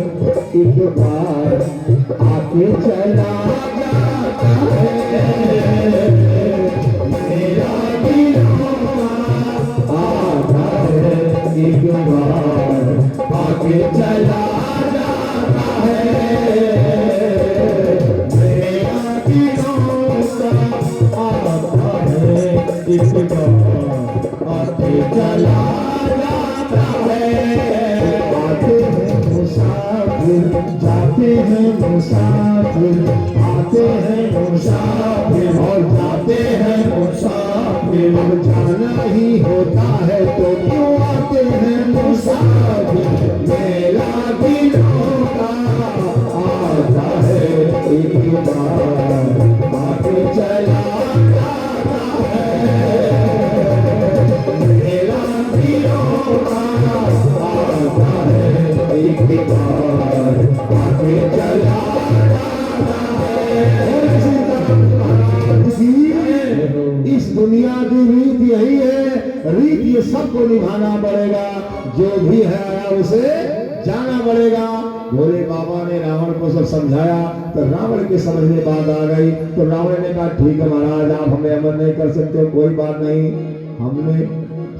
एक बार, आके चला जाता है। मेला दिलों का आता है एक बार, आके चला जाता है। मेला दिलों का आता है एक बार, आके चला जाता है। आते हैं मुसाफिर, जाते हैं मुसाफिर, आते हैं मुसाफिर और जाते हैं मुसाफिर। जाना ही होता है तो क्यों आते हैं मुसाफिर। मेला दिलों का आता है एक बार, आके चला जाता है। मेला दिलों का आता है एक बार, आके चला जाता है। इस दुनिया की रीत यही है, रीत ये सबको निभाना पड़ेगा, जो भी है आया उसे जाना पड़ेगा। भोले बाबा ने रावण को सब समझाया तो रावण के समझ में बात आ गई, तो रावण ने कहा ठीक है महाराज, आप हमें अमर नहीं कर सकते, कोई बात नहीं, हमने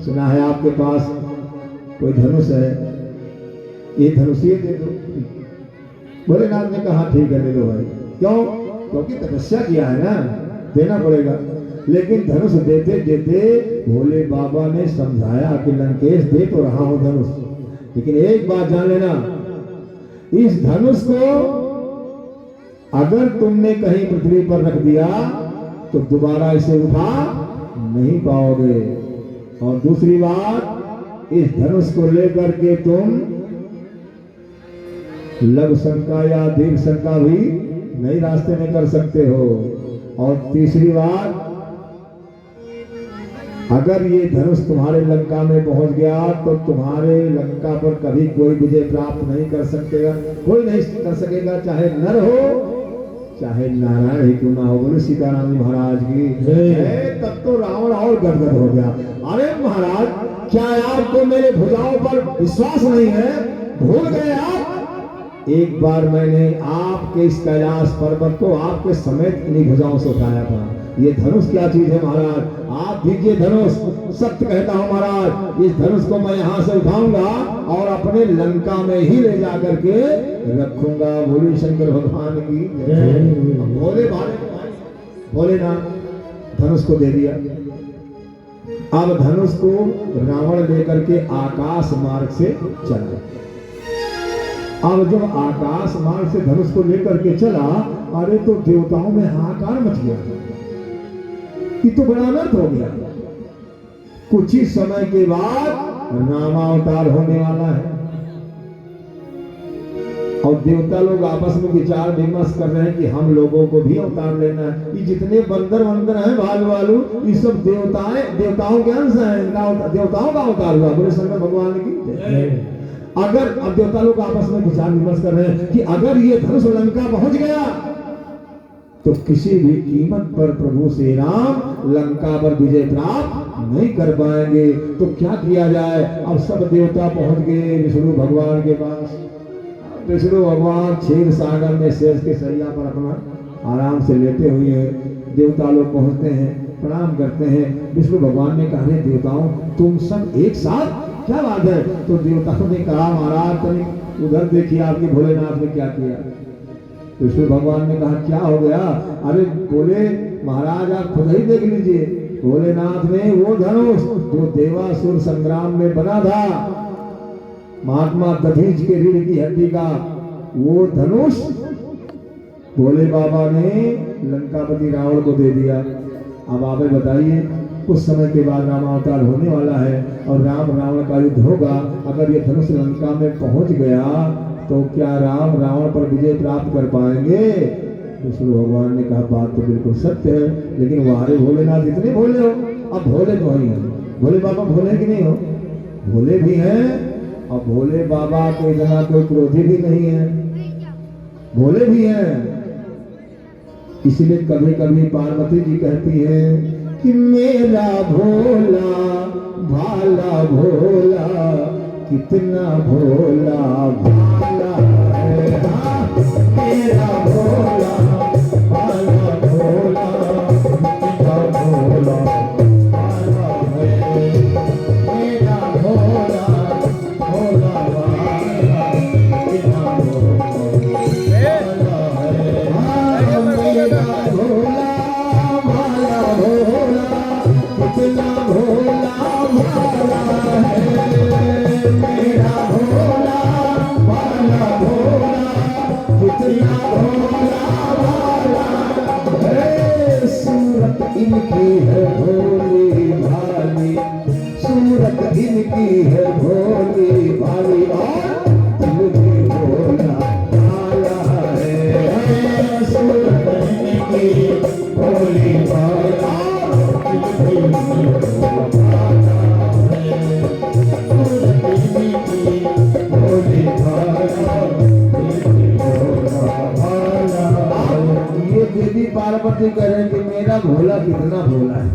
सुना है आपके पास कोई धनुष है, ये धनुष ये दे दो। भोलेनाथ ने कहा ठीक है दे दो भाई। क्यों? क्योंकि तपस्या किया है ना, देना पड़ेगा। लेकिन धनुष देते देते भोले बाबा ने समझाया कि लंकेश दे तो रहा हूं धनुष, लेकिन एक बात जान लेना, इस धनुष को अगर तुमने कहीं पृथ्वी पर रख दिया तो दोबारा इसे उठा नहीं पाओगे। और दूसरी बात, इस धनुष को लेकर के तुम लघु शंका या दीर्घ शंका भी नई रास्ते में कर सकते हो। और तीसरी बात, अगर ये धनुष तुम्हारे लंका में पहुंच गया तो तुम्हारे लंका पर कभी कोई विजय प्राप्त नहीं कर सकेगा, कोई नहीं कर सकेगा, चाहे नर हो चाहे नारायण ही क्यों ना हो। बोले सीताराम जी महाराज की। तब तो रावण और गदगद हो गया। अरे महाराज, क्या आपको मेरे भुजाओं पर विश्वास नहीं है? भूल गए आप? एक बार मैंने आपके इस कैलाश पर्वत को आपके समेत इन्हीं भुजाओं से उठाया था। ये धनुष क्या चीज है महाराज? आप दीजिए धनुष, सत्य कहता हूं महाराज, इस धनुष को मैं यहाँ से उठाऊंगा और अपने लंका में ही ले जा करके रखूंगा। बोले शंकर भगवान की। भोलेनाथ धनुष को दे दिया। अब धनुष को रावण लेकर के आकाश मार्ग से चला। अब जब आकाश मार्ग से धनुष को लेकर के चला, अरे तो देवताओं में हाहाकार मच गया कि तो बड़ा अनर्थ हो गया। कुछ ही समय के बाद रामावतार होने वाला है और देवता लोग आपस में विचार विमर्श कर रहे हैं कि हम लोगों को भी अवतार लेना है। ये जितने बंदर वंदर हैं भालू वालू, ये सब देवताओं के अंश हैं, देवताओं का अवतार हुआ। बोले शंकर भगवान की। अगर अब देवता लोग आपस में विचार विमर्श कर रहे हैं कि अगर ये धनुष लंका पहुंच गया तो किसी भी कीमत पर प्रभु श्री राम लंका पर विजय प्राप्त नहीं कर पाएंगे, तो क्या किया जाए। अब सब देवता पहुंच गए विष्णु भगवान के पास। विष्णु भगवान क्षीर सागर में शेष के सैया पर अपना आराम से लेटे हुए हैं। देवता लोग पहुंचते हैं, प्रणाम करते हैं। विष्णु भगवान ने कहा, अरे देवताओं तुम सब एक साथ, क्या बात है? तो देवताओं ने कहा, महाराज तनिक उधर देखिए आपके भोलेनाथ ने क्या किया। विष्णु भगवान ने कहा, क्या हो गया? अरे बोले महाराज आप खुद ही देख लीजिए, भोलेनाथ ने वो धनुष जो देवासुर संग्राम में बना था, महात्मा दधीच के रीढ़ की हड्डी का वो धनुष भोले बाबा ने लंकापति रावण को दे दिया। अब आप बताइए, कुछ समय के बाद रामावतार होने वाला है और राम रावण का युद्ध होगा। अगर ये धनुष लंका में पहुंच गया तो क्या राम रावण पर विजय प्राप्त कर पाएंगे? विष्णु भगवान ने कहा, बात तो बिल्कुल सत्य है, लेकिन वारे भोलेनाथ इतने भोले हो। अब भोले तो ही है, भोले बाबा भोले कि नहीं हो? भोले भी हैं, और भोले बाबा को इतना कोई क्रोधी भी नहीं है, भोले भी हैं। इसलिए कभी कभी पार्वती जी कहती है कि मेरा भोला भाला भोला, कितना भोला भाला है। हाँ, मेरा भोला भाला भोला, कितना भोला भाला है। मेरा भोला भोला भाला, कितना भोला है। हाँ, मेरा भोला भाला भोला, कितना भोला भाला है। मेरा भोला भाला भोला, कितना भोला भाला है। सूरत इनकी है भोली भाली, सूरत इनकी है भोली भाली, और दिल भी भोला भाला है। सूरत इनकी भोली भाला, दिल भी भोला भाला है। सूरत इनकी भोली भाला, दिल भी भोला भाला है। ये देवी पार्वती कह रहे हैं कि मेरा भोला कितना भोला है।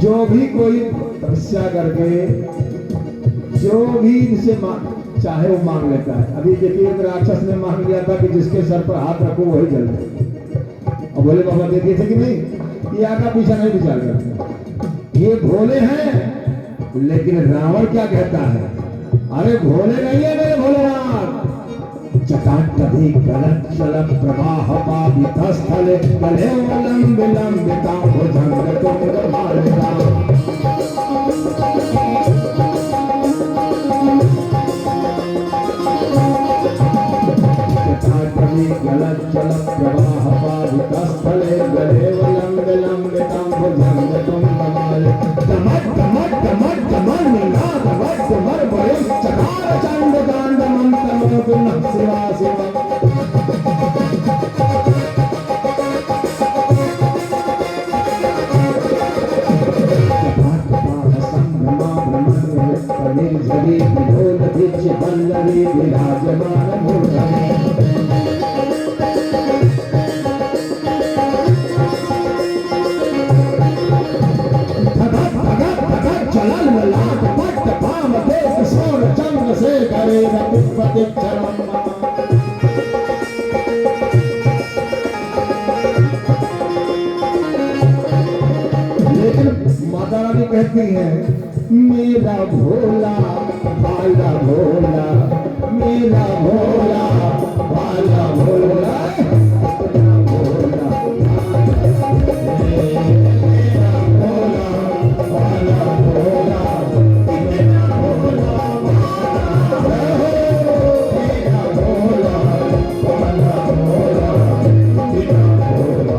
जो भी कोई तपस्या करके जो भी इनसे चाहे वो मांग लेता है। अभी देखिए एक राक्षस ने मांग लिया था कि जिसके सर पर हाथ रखो वही जल जाए, और भोले बाबा देते थे कि नहीं, ये आगा पीछा नहीं विचार करते। ये भोले हैं, लेकिन रावण क्या कहता है, अरे भोले नहीं है मेरे भोलेनाथ। जटाटवी गलच्चल प्रवाह पावितस्थले कलेवलं विलंबिता भुजंगतुंगमालिका। जटाटवी गलच्चल प्रवाह पावितस्थले कलेवलं विलंबिता भुजंगतुंगमालिका। डमक डमक डमक डमक निनाद वक्त मर भय चकार चंड कांड मंत्र नमः शिवाय शिवा। वल्लरी विराजमान मूर्धनि। धगत धगत धगत चलन लाट पट पाम देश सोर चंद्र से करे रतिपति चरण। लेकिन माता रानी कहती हैं, मेरा भोला भाला भोला, मेरा भोला भाला भोला, मेरा भोला भाला भोला, मेरा भोला भाला भोला, मेरा भोला।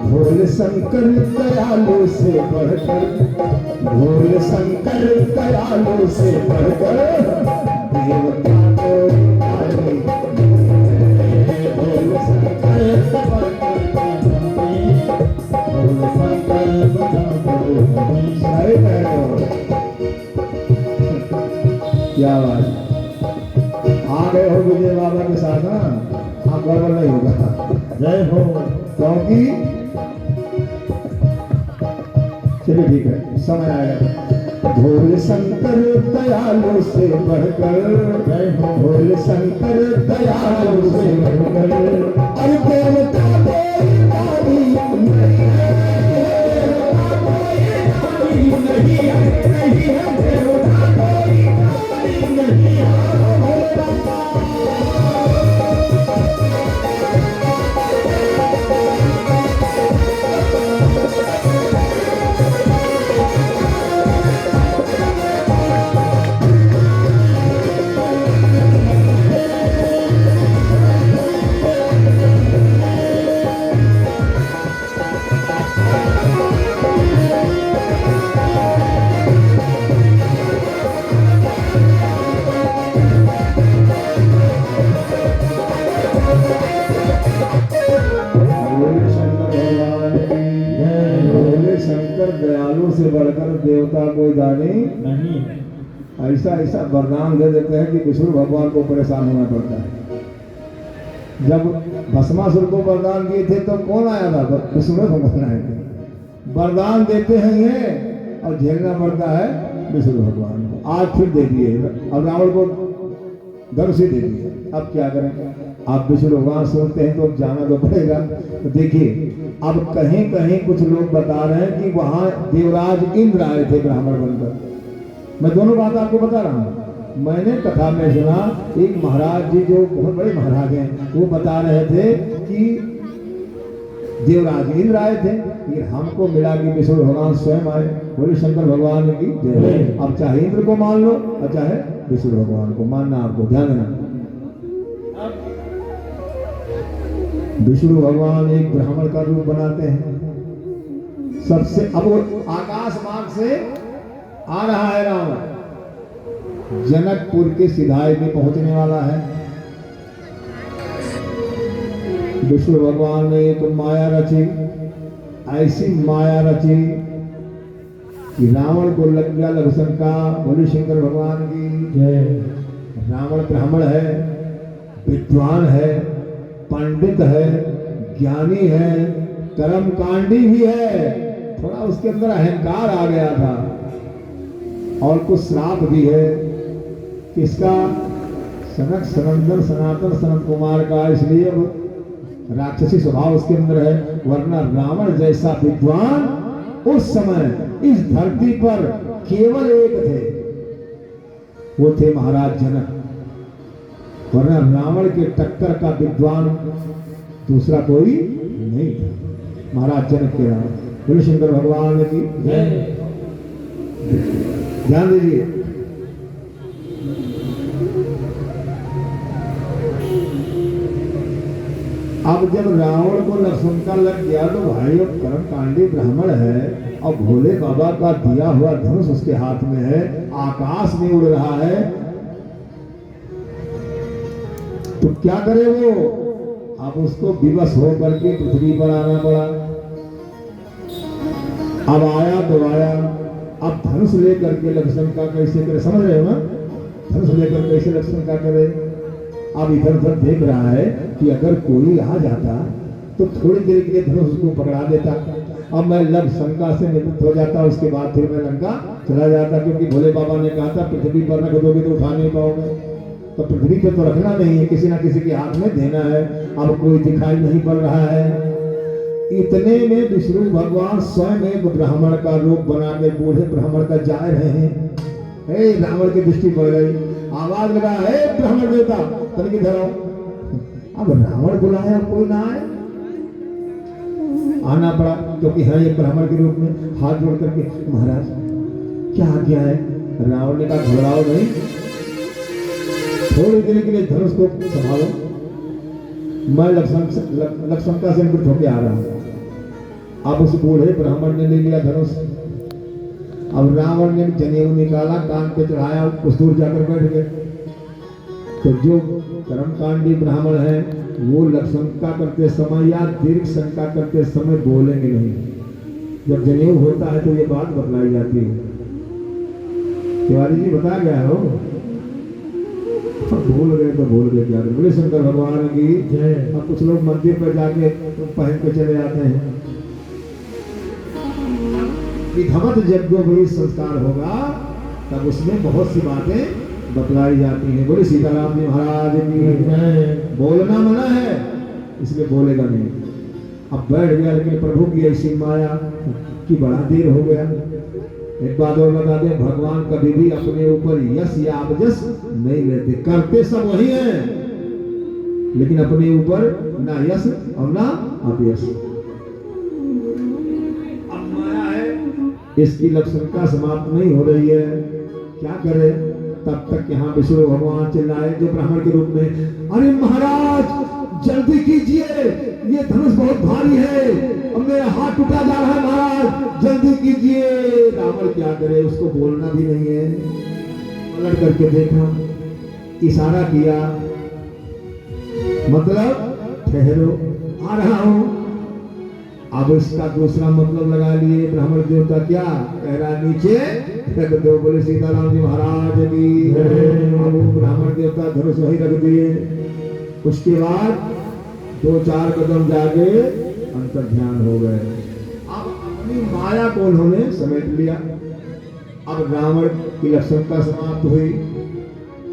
भोले शंकर दयालु से बढ़कर, भोले शंकर दयालु से बढ़कर देवता को आने। भोले शंकर भोले शंकर क्या बात, आ गए हो विजय बाबा के साथ ना, आप गड़बड़ नहीं होगा। जय हो, क्योंकि चलिए ठीक है, समय आएगा। भोले शंकर दयालु से बढ़कर, भोले शंकर दयालु से बढ़कर, और देवता कोई नारी नहीं है, नहीं है देवता कोई नारी नहीं है। दयालु से बढ़कर देवता कोई दानी नहीं है। ऐसा ऐसा वरदान दे देते हैं कि विष्णु भगवान को परेशान होना पड़ता है। जब भस्मासुर को वरदान दिए थे तो कौन आया था? विष्णु भगवान आए थे। वरदान देते हैं ये और झेलना पड़ता है विष्णु भगवान को। आज फिर दे दिए, अब रावण को घर से दे दिए, अब क्या करें? आप विष्णु भगवान सुनते हैं तो अब जाना तो पड़ेगा। तो देखिए अब कहीं कहीं कुछ लोग बता रहे हैं कि वहां देवराज इंद्र आए थे ब्राह्मण बनकर। मैं दोनों बात आपको बता रहा हूं। मैंने कथा में सुना एक महाराज जी जो बहुत बड़े महाराज हैं, वो बता रहे थे कि देवराज इंद्र आए थे। फिर हमको मिला कि विष्णु भगवान स्वयं आए। बोले शंकर भगवान की जय। अब चाहे इंद्र को मान लो और चाहे विष्णु भगवान को मानना, आपको ध्यान देना। विष्णु भगवान एक ब्राह्मण का रूप बनाते हैं सबसे। अब वो आकाश मार्ग से आ रहा है रावण, जनकपुर के सिधाई में पहुंचने वाला है। विष्णु भगवान ने एक माया रची, ऐसी माया रची कि रावण को लग गया लघुशंका। बोले शंकर भगवान की जय। रावण ब्राह्मण है, विद्वान है, पंडित है, ज्ञानी है, कर्मकांडी भी है। थोड़ा उसके अंदर अहंकार आ गया था और कुछ श्राप भी है। किसका? सनक सनंदन सनातन सनत कुमार का। इसलिए अब राक्षसी स्वभाव उसके अंदर है। वरना रावण जैसा विद्वान उस समय इस धरती पर केवल एक थे, वो थे महाराज जनक। वरना रावण के टक्कर का विद्वान दूसरा कोई नहीं था, महाराज जनक के रावण। बोले शंकर भगवान की जय। ध्यान दीजिए, अब जब रावण को लक्ष्मणका लग गया तो भाई अब कर्मकांडी ब्राह्मण है और भोले बाबा का दिया हुआ धनुष उसके हाथ में है, आकाश में उड़ रहा है, तो क्या करे वो? अब उसको विवश होकर के पृथ्वी पर आना पड़ा। अब आया तो आया, अब धनुष लेकर के लक्ष्मणका कैसे करे? समझ रहे हो ना? धनुष लेकर कैसे लक्ष्मणका करे? अब इधर उधर देख रहा है कि अगर कोई आ जाता तो थोड़ी देर के लिए धनुष उसको पकड़ा देता, अब मैं लक्ष्मणका से निवृत्त हो जाता, उसके बाद फिर मैं लंका चला जाता। क्योंकि भोले बाबा ने कहा था पृथ्वी पर रख दोगे तो उठा नहीं पाओगे, तो पृथ्वी पे तो रखना नहीं है, किसी ना किसी के हाथ में देना है। अब कोई दिखाई नहीं पड़ रहा है। इतने में विष्णु भगवान स्वयं एक ब्राह्मण का रूप बना के बूढ़े ब्राह्मण का जा रहे हैं। रावण की दृष्टि पड़ गई, आवाज लगा, हे ब्राह्मण देवता तनिक इधर आओ। अब रावण बुलाया, कोई ना आए, आना पड़ा क्योंकि है एक ब्राह्मण के रूप में। हाथ जोड़ करके, महाराज क्या आज्ञा है? रावण ने कहा घबराओ नहीं, थोड़ी देर के लिए धनुष को संभालो, मैं लक्ष्मणका से निवृत्त होकर आ रहा हूं। अब उस बूढ़े ब्राह्मण ने ले लिया धनुष। अब रावण ने जनेऊ निकाला, कान पे चढ़ाया, कुछ दूर जाकर बैठ गए। तो जो कर्मकांडी ब्राह्मण है वो लक्ष्मणका करते समय या दीर्घ शंका करते समय बोलेंगे नहीं। जब जनेऊ होता है तो ये बात बतलाई जाती है। तिवारी जी बता गया हो, भूल गए तो भूल गए, क्या? बोले शंकर भगवान की जय। अब कुछ लोग मंदिर पर जाके पहन के चले आते हैं। विधवत यज्ञ में संस्कार होगा तब उसमें बहुत सी बातें बतलाई जाती हैं। बोले सीताराम जी महाराज की। बोलना मना है इसलिए बोलेगा नहीं। अब बैठ गया, लेकिन प्रभु की ऐसी माया कि बड़ा देर हो गया। एक बात और बता दें, भगवान कभी भी अपने ऊपर यश या अपयश नहीं लेते, करते सब वही है, लेकिन अपने ऊपर ना यश और ना अपयश। अब माया है, इसकी लक्षणता समाप्त नहीं हो रही है, क्या करे। तब तक यहाँ विष्णु भगवान चिल्लाए जो ब्राह्मण के रूप में, अरे महाराज जल्दी कीजिए, ये धनुष बहुत भारी है, अब मेरा हाथ टूटा जा रहा है, महाराज जल्दी कीजिए। रावण क्या करे, उसको बोलना भी नहीं है। पलट करके देखा, इशारा किया, मतलब ठहरो, आ रहा हूं। अब इसका दूसरा मतलब लगा लिए ब्राह्मण देवता, क्या कह रहा, नीचे रख दो। बोले सीताराम जी महाराज की। अब ब्राह्मण देवता धनुष वही रख दिए। उसके बाद 2-4 कदम जाके अंतर ध्यान हो गए। अब अपनी माया को उन्होंने समेट लिया। अब रावण की लक्षणता समाप्त हुई।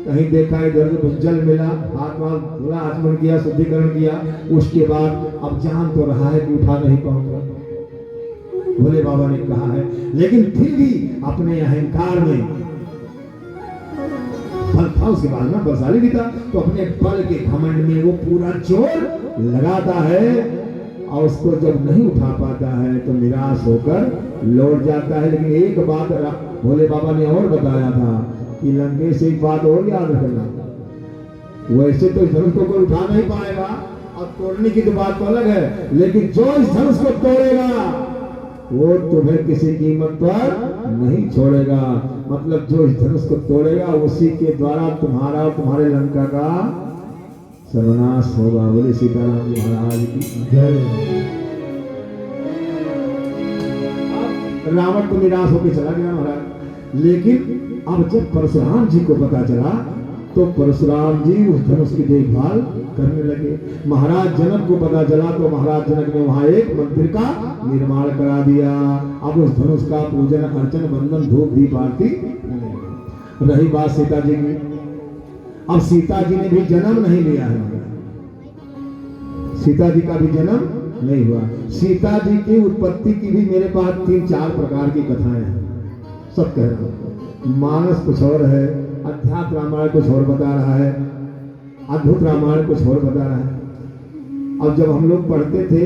कहीं देखा इधर से जल मिला, हाथ वाथ पूरा आचमन किया, शुद्धिकरण किया। उसके बाद अब जान तो रहा है कि उठा नहीं पाऊंगा, भोले बाबा ने कहा है, लेकिन फिर भी अपने अहंकार में बल था। उसके बाद में बलशाली भी था, तो अपने बल के घमंड में वो पूरा जोर लगाता है और उसको जब नहीं उठा पाता है तो निराश होकर लौट जाता है। लेकिन एक बात भोले बाबा ने और बताया था कि लंकेश से एक बात और याद रखना, वैसे तो इस धनुष को कोई उठा नहीं पाएगा, और तोड़ने की तो बात तो अलग है, लेकिन जो इस धनुष को तोड़ेगा वो तुम्हें किसी कीमत पर नहीं छोड़ेगा। मतलब जो इस धनुष को तोड़ेगा उसी के द्वारा तुम्हारा और तुम्हारे लंका का सर्वनाश होगा। बोले सीताराम जी महाराज की जय। रावण तो निराश होकर चला गया महाराज, लेकिन अब जब परशुराम जी को पता चला तो परशुराम जी उस धनुष की देखभाल करने लगे। महाराज जनक को पता चला तो महाराज जनक ने वहां एक मंदिर का निर्माण करा दिया। अब उस धनुष का पूजन अर्चन बंधन धूप दीप आरती। रही बात सीता जी की, अब सीता जी ने भी जन्म नहीं लिया है, सीता जी का भी जन्म नहीं हुआ। सीता जी की उत्पत्ति की भी मेरे पास 3-4 प्रकार की कथाएं हैं, सब कह रहा हूं। मानस कुछ और है, अध्यात्म रामायण कुछ और बता रहा है, अद्भुत रामायण कुछ और बता रहा है। अब जब हम लोग पढ़ते थे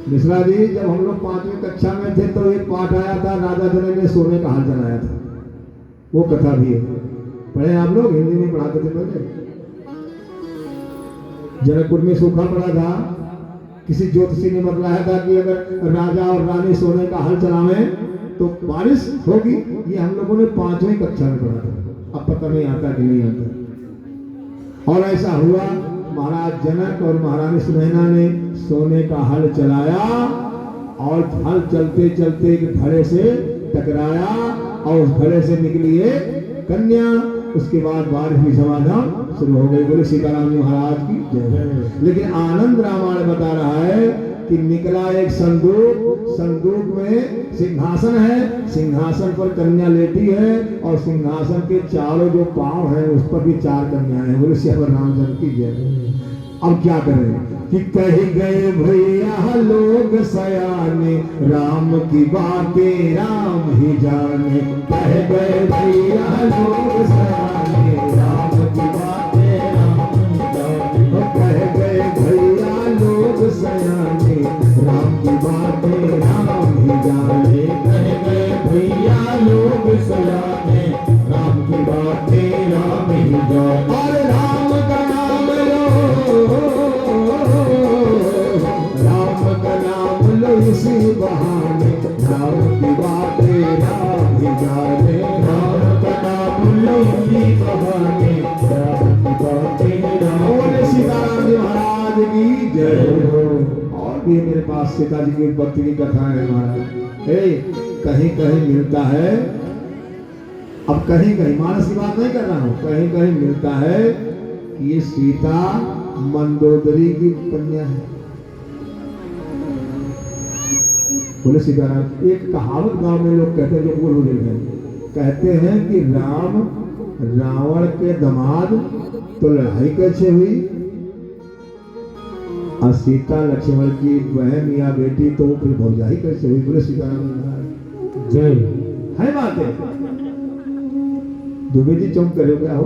मिश्रा जी, जब हम लोग 5वीं कक्षा में थे तो एक पाठ आया था, राजा जनक ने सोने का हाल जलाया था, वो कथा भी है। पढ़े आप लोग, हिंदी में पढ़ाते थे पहले। जनकपुर में सूखा पड़ा था, किसी ज्योतिषी ने बतलाया था कि अगर राजा और रानी सोने का हल चलावे तो बारिश होगी। ये हम लोगों ने 5वीं कक्षा में पढ़ा था, अब पता नहीं आता कि नहीं आता। और ऐसा हुआ, महाराज जनक और महारानी सुनैना ने सोने का हल चलाया और हल चलते चलते एक घड़े से टकराया और उस घड़े से निकली एक कन्या। उसके बाद बारिश की समाधान शुरू हो गई। बोले सीताराम जी महाराज की जय। लेकिन आनंद रामायण बता रहा है कि निकला एक संदूक, संदूक में सिंहासन है, सिंहासन पर कन्या लेटी है और सिंहासन के चारों जो पांव हैं उस पर भी 4 कन्याएं हैं। बोले श्री रामचंद्र की जय। अब क्या करें कि कह गए भैया लोग सयाने, राम की बातें राम ही जाने। कह गए भैया लोग सयाने, राम की बातें राम ही जाने। कह गए भैया लोग सयाने, राम की बातें राम ही जाने। कह गए भैया लोग सयाने, राम की बातें राम ही जाने। और राम का नाम लो, राम का नाम लो इसी बहाने, राम की बातें राम ही जाने। राम का नाम लो इसी बहाने, राम की बातें राम। बोले सीताराम जी महाराज की जय। और भी मेरे पास सीता जी की उत्पत्ति की कथा है महाराज। कहीं कहीं मिलता है, अब कहीं कहीं मानस की बात नहीं कर रहा हूं, कहीं कहीं मिलता है कि ये सीता मंदोदरी की कन्या है। बोले सीताराम। एक कहावत गांव में लोग कहते हैं, जो पूर्व हैं, कहते हैं कि राम रावण के दामाद तो लड़ाई कैसे हुई, और सीता लक्ष्मण की बहन या बेटी तो फिर भौजाई कैसे हुई। बोले सीताराम जय है बात है। दुबे जी चौंक करे क्या हो,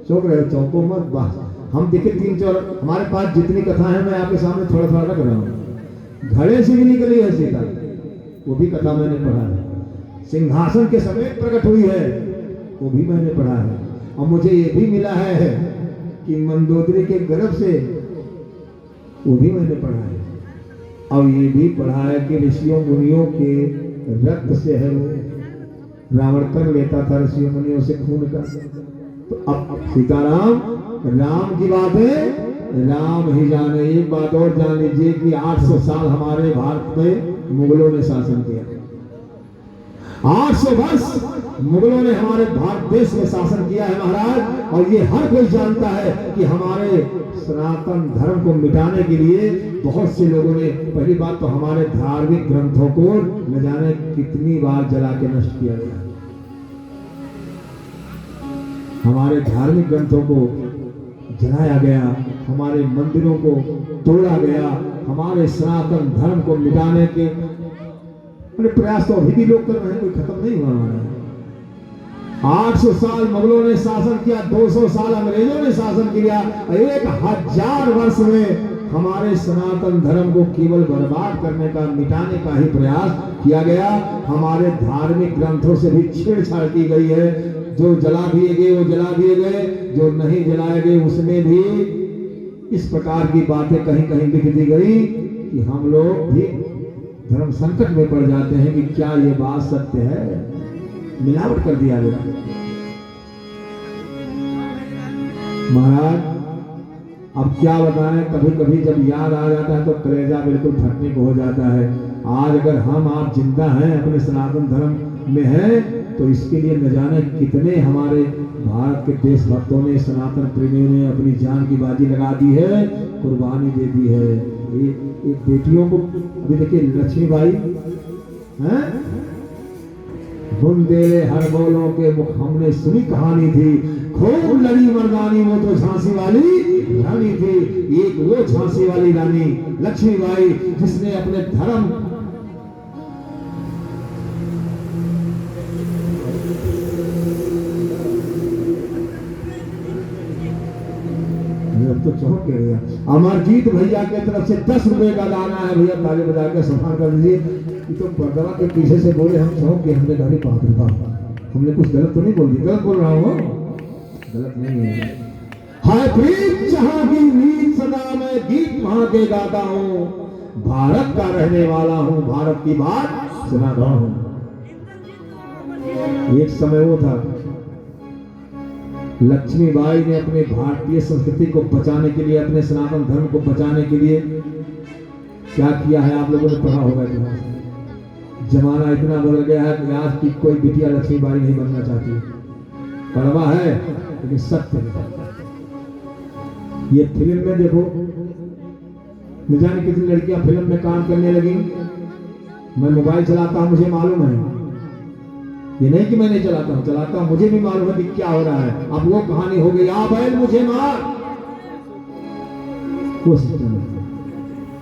चौंक रहे हो, चौंको मत। बात हम देखे 3-4 हमारे पास जितनी कथा है मैं आपके सामने थोड़ा थोड़ा रख रहा हूँ। घड़े से भी निकली है सीता, वो भी कथा मैंने पढ़ा है। सिंहासन के समेत प्रकट हुई है, वो भी मैंने पढ़ा है। और मुझे ये भी मिला है कि मंदोदरी के गर्भ से, वो भी मैंने पढ़ा है। और ये भी पढ़ा है कि ऋषियों मुनियों के रक्त से है वो, रावण कर लेता था ऋषियों मुनियों से खून का। तो अब सीताराम राम की बात है, राम ही जाने। एक बात और जान लीजिए कि 800 साल हमारे भारत में मुगलों ने शासन किया। 800 वर्ष मुगलों ने हमारे भारत देश में शासन किया है महाराज। और ये हर कोई जानता है कि हमारे सनातन धर्म को मिटाने के लिए बहुत से लोगों ने, पहली बात तो हमारे धार्मिक ग्रंथों को न जाने कितनी बार जला के नष्ट किया गया। हमारे धार्मिक ग्रंथों को जलाया गया, हमारे मंदिरों को तोड़ा गया, हमारे सनातन धर्म को मिटाने के प्रयास तो अभी भी लोग कर रहे हैं, कोई खत्म नहीं हुआ हमारा। 800 साल मुगलों ने शासन किया, 200 साल अंग्रेजों ने शासन किया, 1000 वर्ष में हमारे सनातन धर्म को केवल बर्बाद करने का, मिटाने का ही प्रयास किया गया। हमारे धार्मिक ग्रंथों से भी छेड़छाड़ की गई है। जो जला दिए गए वो जला दिए गए, जो नहीं जलाए गए उसमें भी इस प्रकार की बातें कहीं कहीं लिख दी गई कि हम लोग भी धर्म संकट में पड़ जाते हैं कि क्या ये बात सत्य है। मिलावट कर दिया गया महाराज। अब क्या बताएं, कभी कभी जब याद आ जाता है तो कलेजा बिल्कुल फटने को हो जाता है। आज अगर हम आप जिंदा हैं, अपने सनातन धर्म में हैं, तो इसके लिए न जाने कितने हमारे भारत के देशभक्तों ने, सनातन प्रेमियों ने अपनी जान की बाजी लगा दी है, कुर्बानी दे दी है। एक बेटियों को अभी देखिए, लक्ष्मीबाई हैं, बुंदेले हर बोलों के मुख हमने सुनी कहानी थी, खूब लड़ी मर्दानी वो तो झांसी वाली रानी थी। एक वो झांसी वाली रानी लक्ष्मीबाई जिसने अपने धर्म तो चौंक के गया। अमरजीत भैया के तरफ से 10 रुपए का दाना है भैया, ताली बजा के सम्मान कर दीजिए। तो पर्दा के पीछे से बोले, हम चौंक के, हमने गाड़ी बाप रे बाप, हमने कुछ गलत तो नहीं बोल दी? गलत बोल रहा हूँ? गलत नहीं है। हाय प्रीत जहां की रीत सदा मैं गीत वहां के गाता हूँ, भारत का रहने वाला हूँ, भारत की बात सुनाता हूँ। एक समय वो था, लक्ष्मीबाई ने अपने भारतीय संस्कृति को बचाने के लिए, अपने सनातन धर्म को बचाने के लिए क्या किया है आप लोगों ने पढ़ा होगा। जमाना इतना बदल गया है कि आज की कोई बिटिया लक्ष्मीबाई नहीं बनना चाहती। कड़वा है लेकिन सत्य है। ये फिल्म में देखो, न जाने कितनी लड़कियां फिल्म में काम करने लगी। मैं मोबाइल चलाता हूं, मुझे मालूम है, ये नहीं कि मैं नहीं चलाता हूं, चलाता हूं, मुझे भी मालूम है कि क्या हो रहा है। अब वो कहानी हो गई, आ बैल मुझे मार, वो सिस्टम है।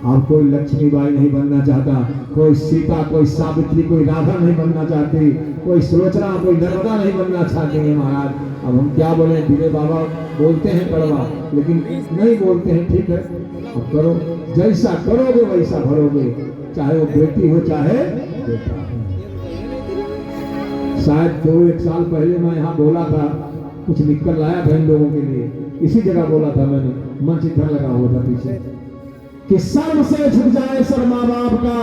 अब कोई लक्ष्मीबाई नहीं बनना चाहता, कोई सीता, कोई सावित्री, कोई राधा नहीं बनना चाहती, कोई सुलोचना, कोई नर्मदा नहीं बनना चाहती है महाराज। अब हम क्या बोले, धीरे बाबा बोलते हैं कड़वा, लेकिन नहीं बोलते हैं, ठीक है। अब करो, जैसा करोगे वैसा भरोगे, चाहे वो बेटी हो चाहे बेटा। शायद 2-1 साल पहले मैं यहाँ बोला था, कुछ लिखकर लाया था इन लोगों के लिए, इसी जगह बोला था मैंने, मंच इधर लगा हुआ था पीछे, कि सर्व से झुक जाए सर माँ बाप का,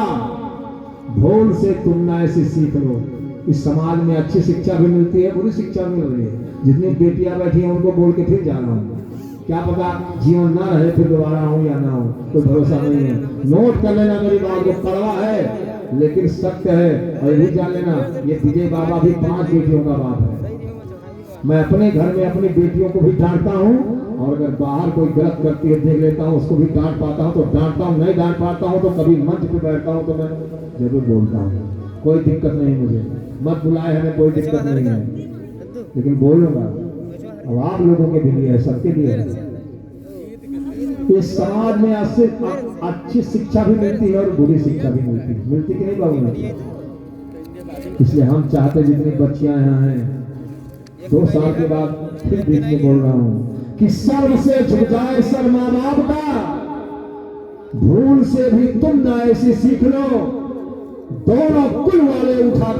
भोल से तुम ना ऐसी सीख लो। इस समाज में अच्छी शिक्षा भी मिलती है, बुरी शिक्षा मिल रही है। जितनी बेटियां बैठी हैं उनको बोल के फिर जा रहा हूँ, क्या पता जीवन ना रहे फिर दोबारा आऊं या ना हो, कोई भरोसा नहीं है। नोट कर लेना मेरी बात, को कड़वा है लेकिन सत्य है। और ये भी जान लेना, ये विजय बाबा भी 5 बेटियों का बाप है। मैं अपने घर में अपनी बेटियों को भी डांटता हूँ, और अगर बाहर कोई गलत करती है देख लेता हूँ, उसको भी डांट पाता हूँ तो डांटता हूँ, नहीं डांट पाता हूँ तो कभी मंच पे बैठता हूँ तो मैं जरूर बोलता हूँ। कोई दिक्कत नहीं मुझे, मत बुलाए, हमें कोई दिक्कत नहीं है, लेकिन बोलूंगा। अब आप लोगों के लिए है, सबके लिए है। इस समाज में अच्छी शिक्षा भी मिलती है और बुरी शिक्षा भी मिलती कि नहीं बाबू? इसलिए हम चाहते जितनी बच्चियां यहाँ हैं, 2 साल के बाद फिर बीच में बोल रहा हूँ कि सर्व से झुक जाए सर माँ बाप का, भूल से भी तुम ना ऐसी सीख लो, दोनों कुल वाले उठा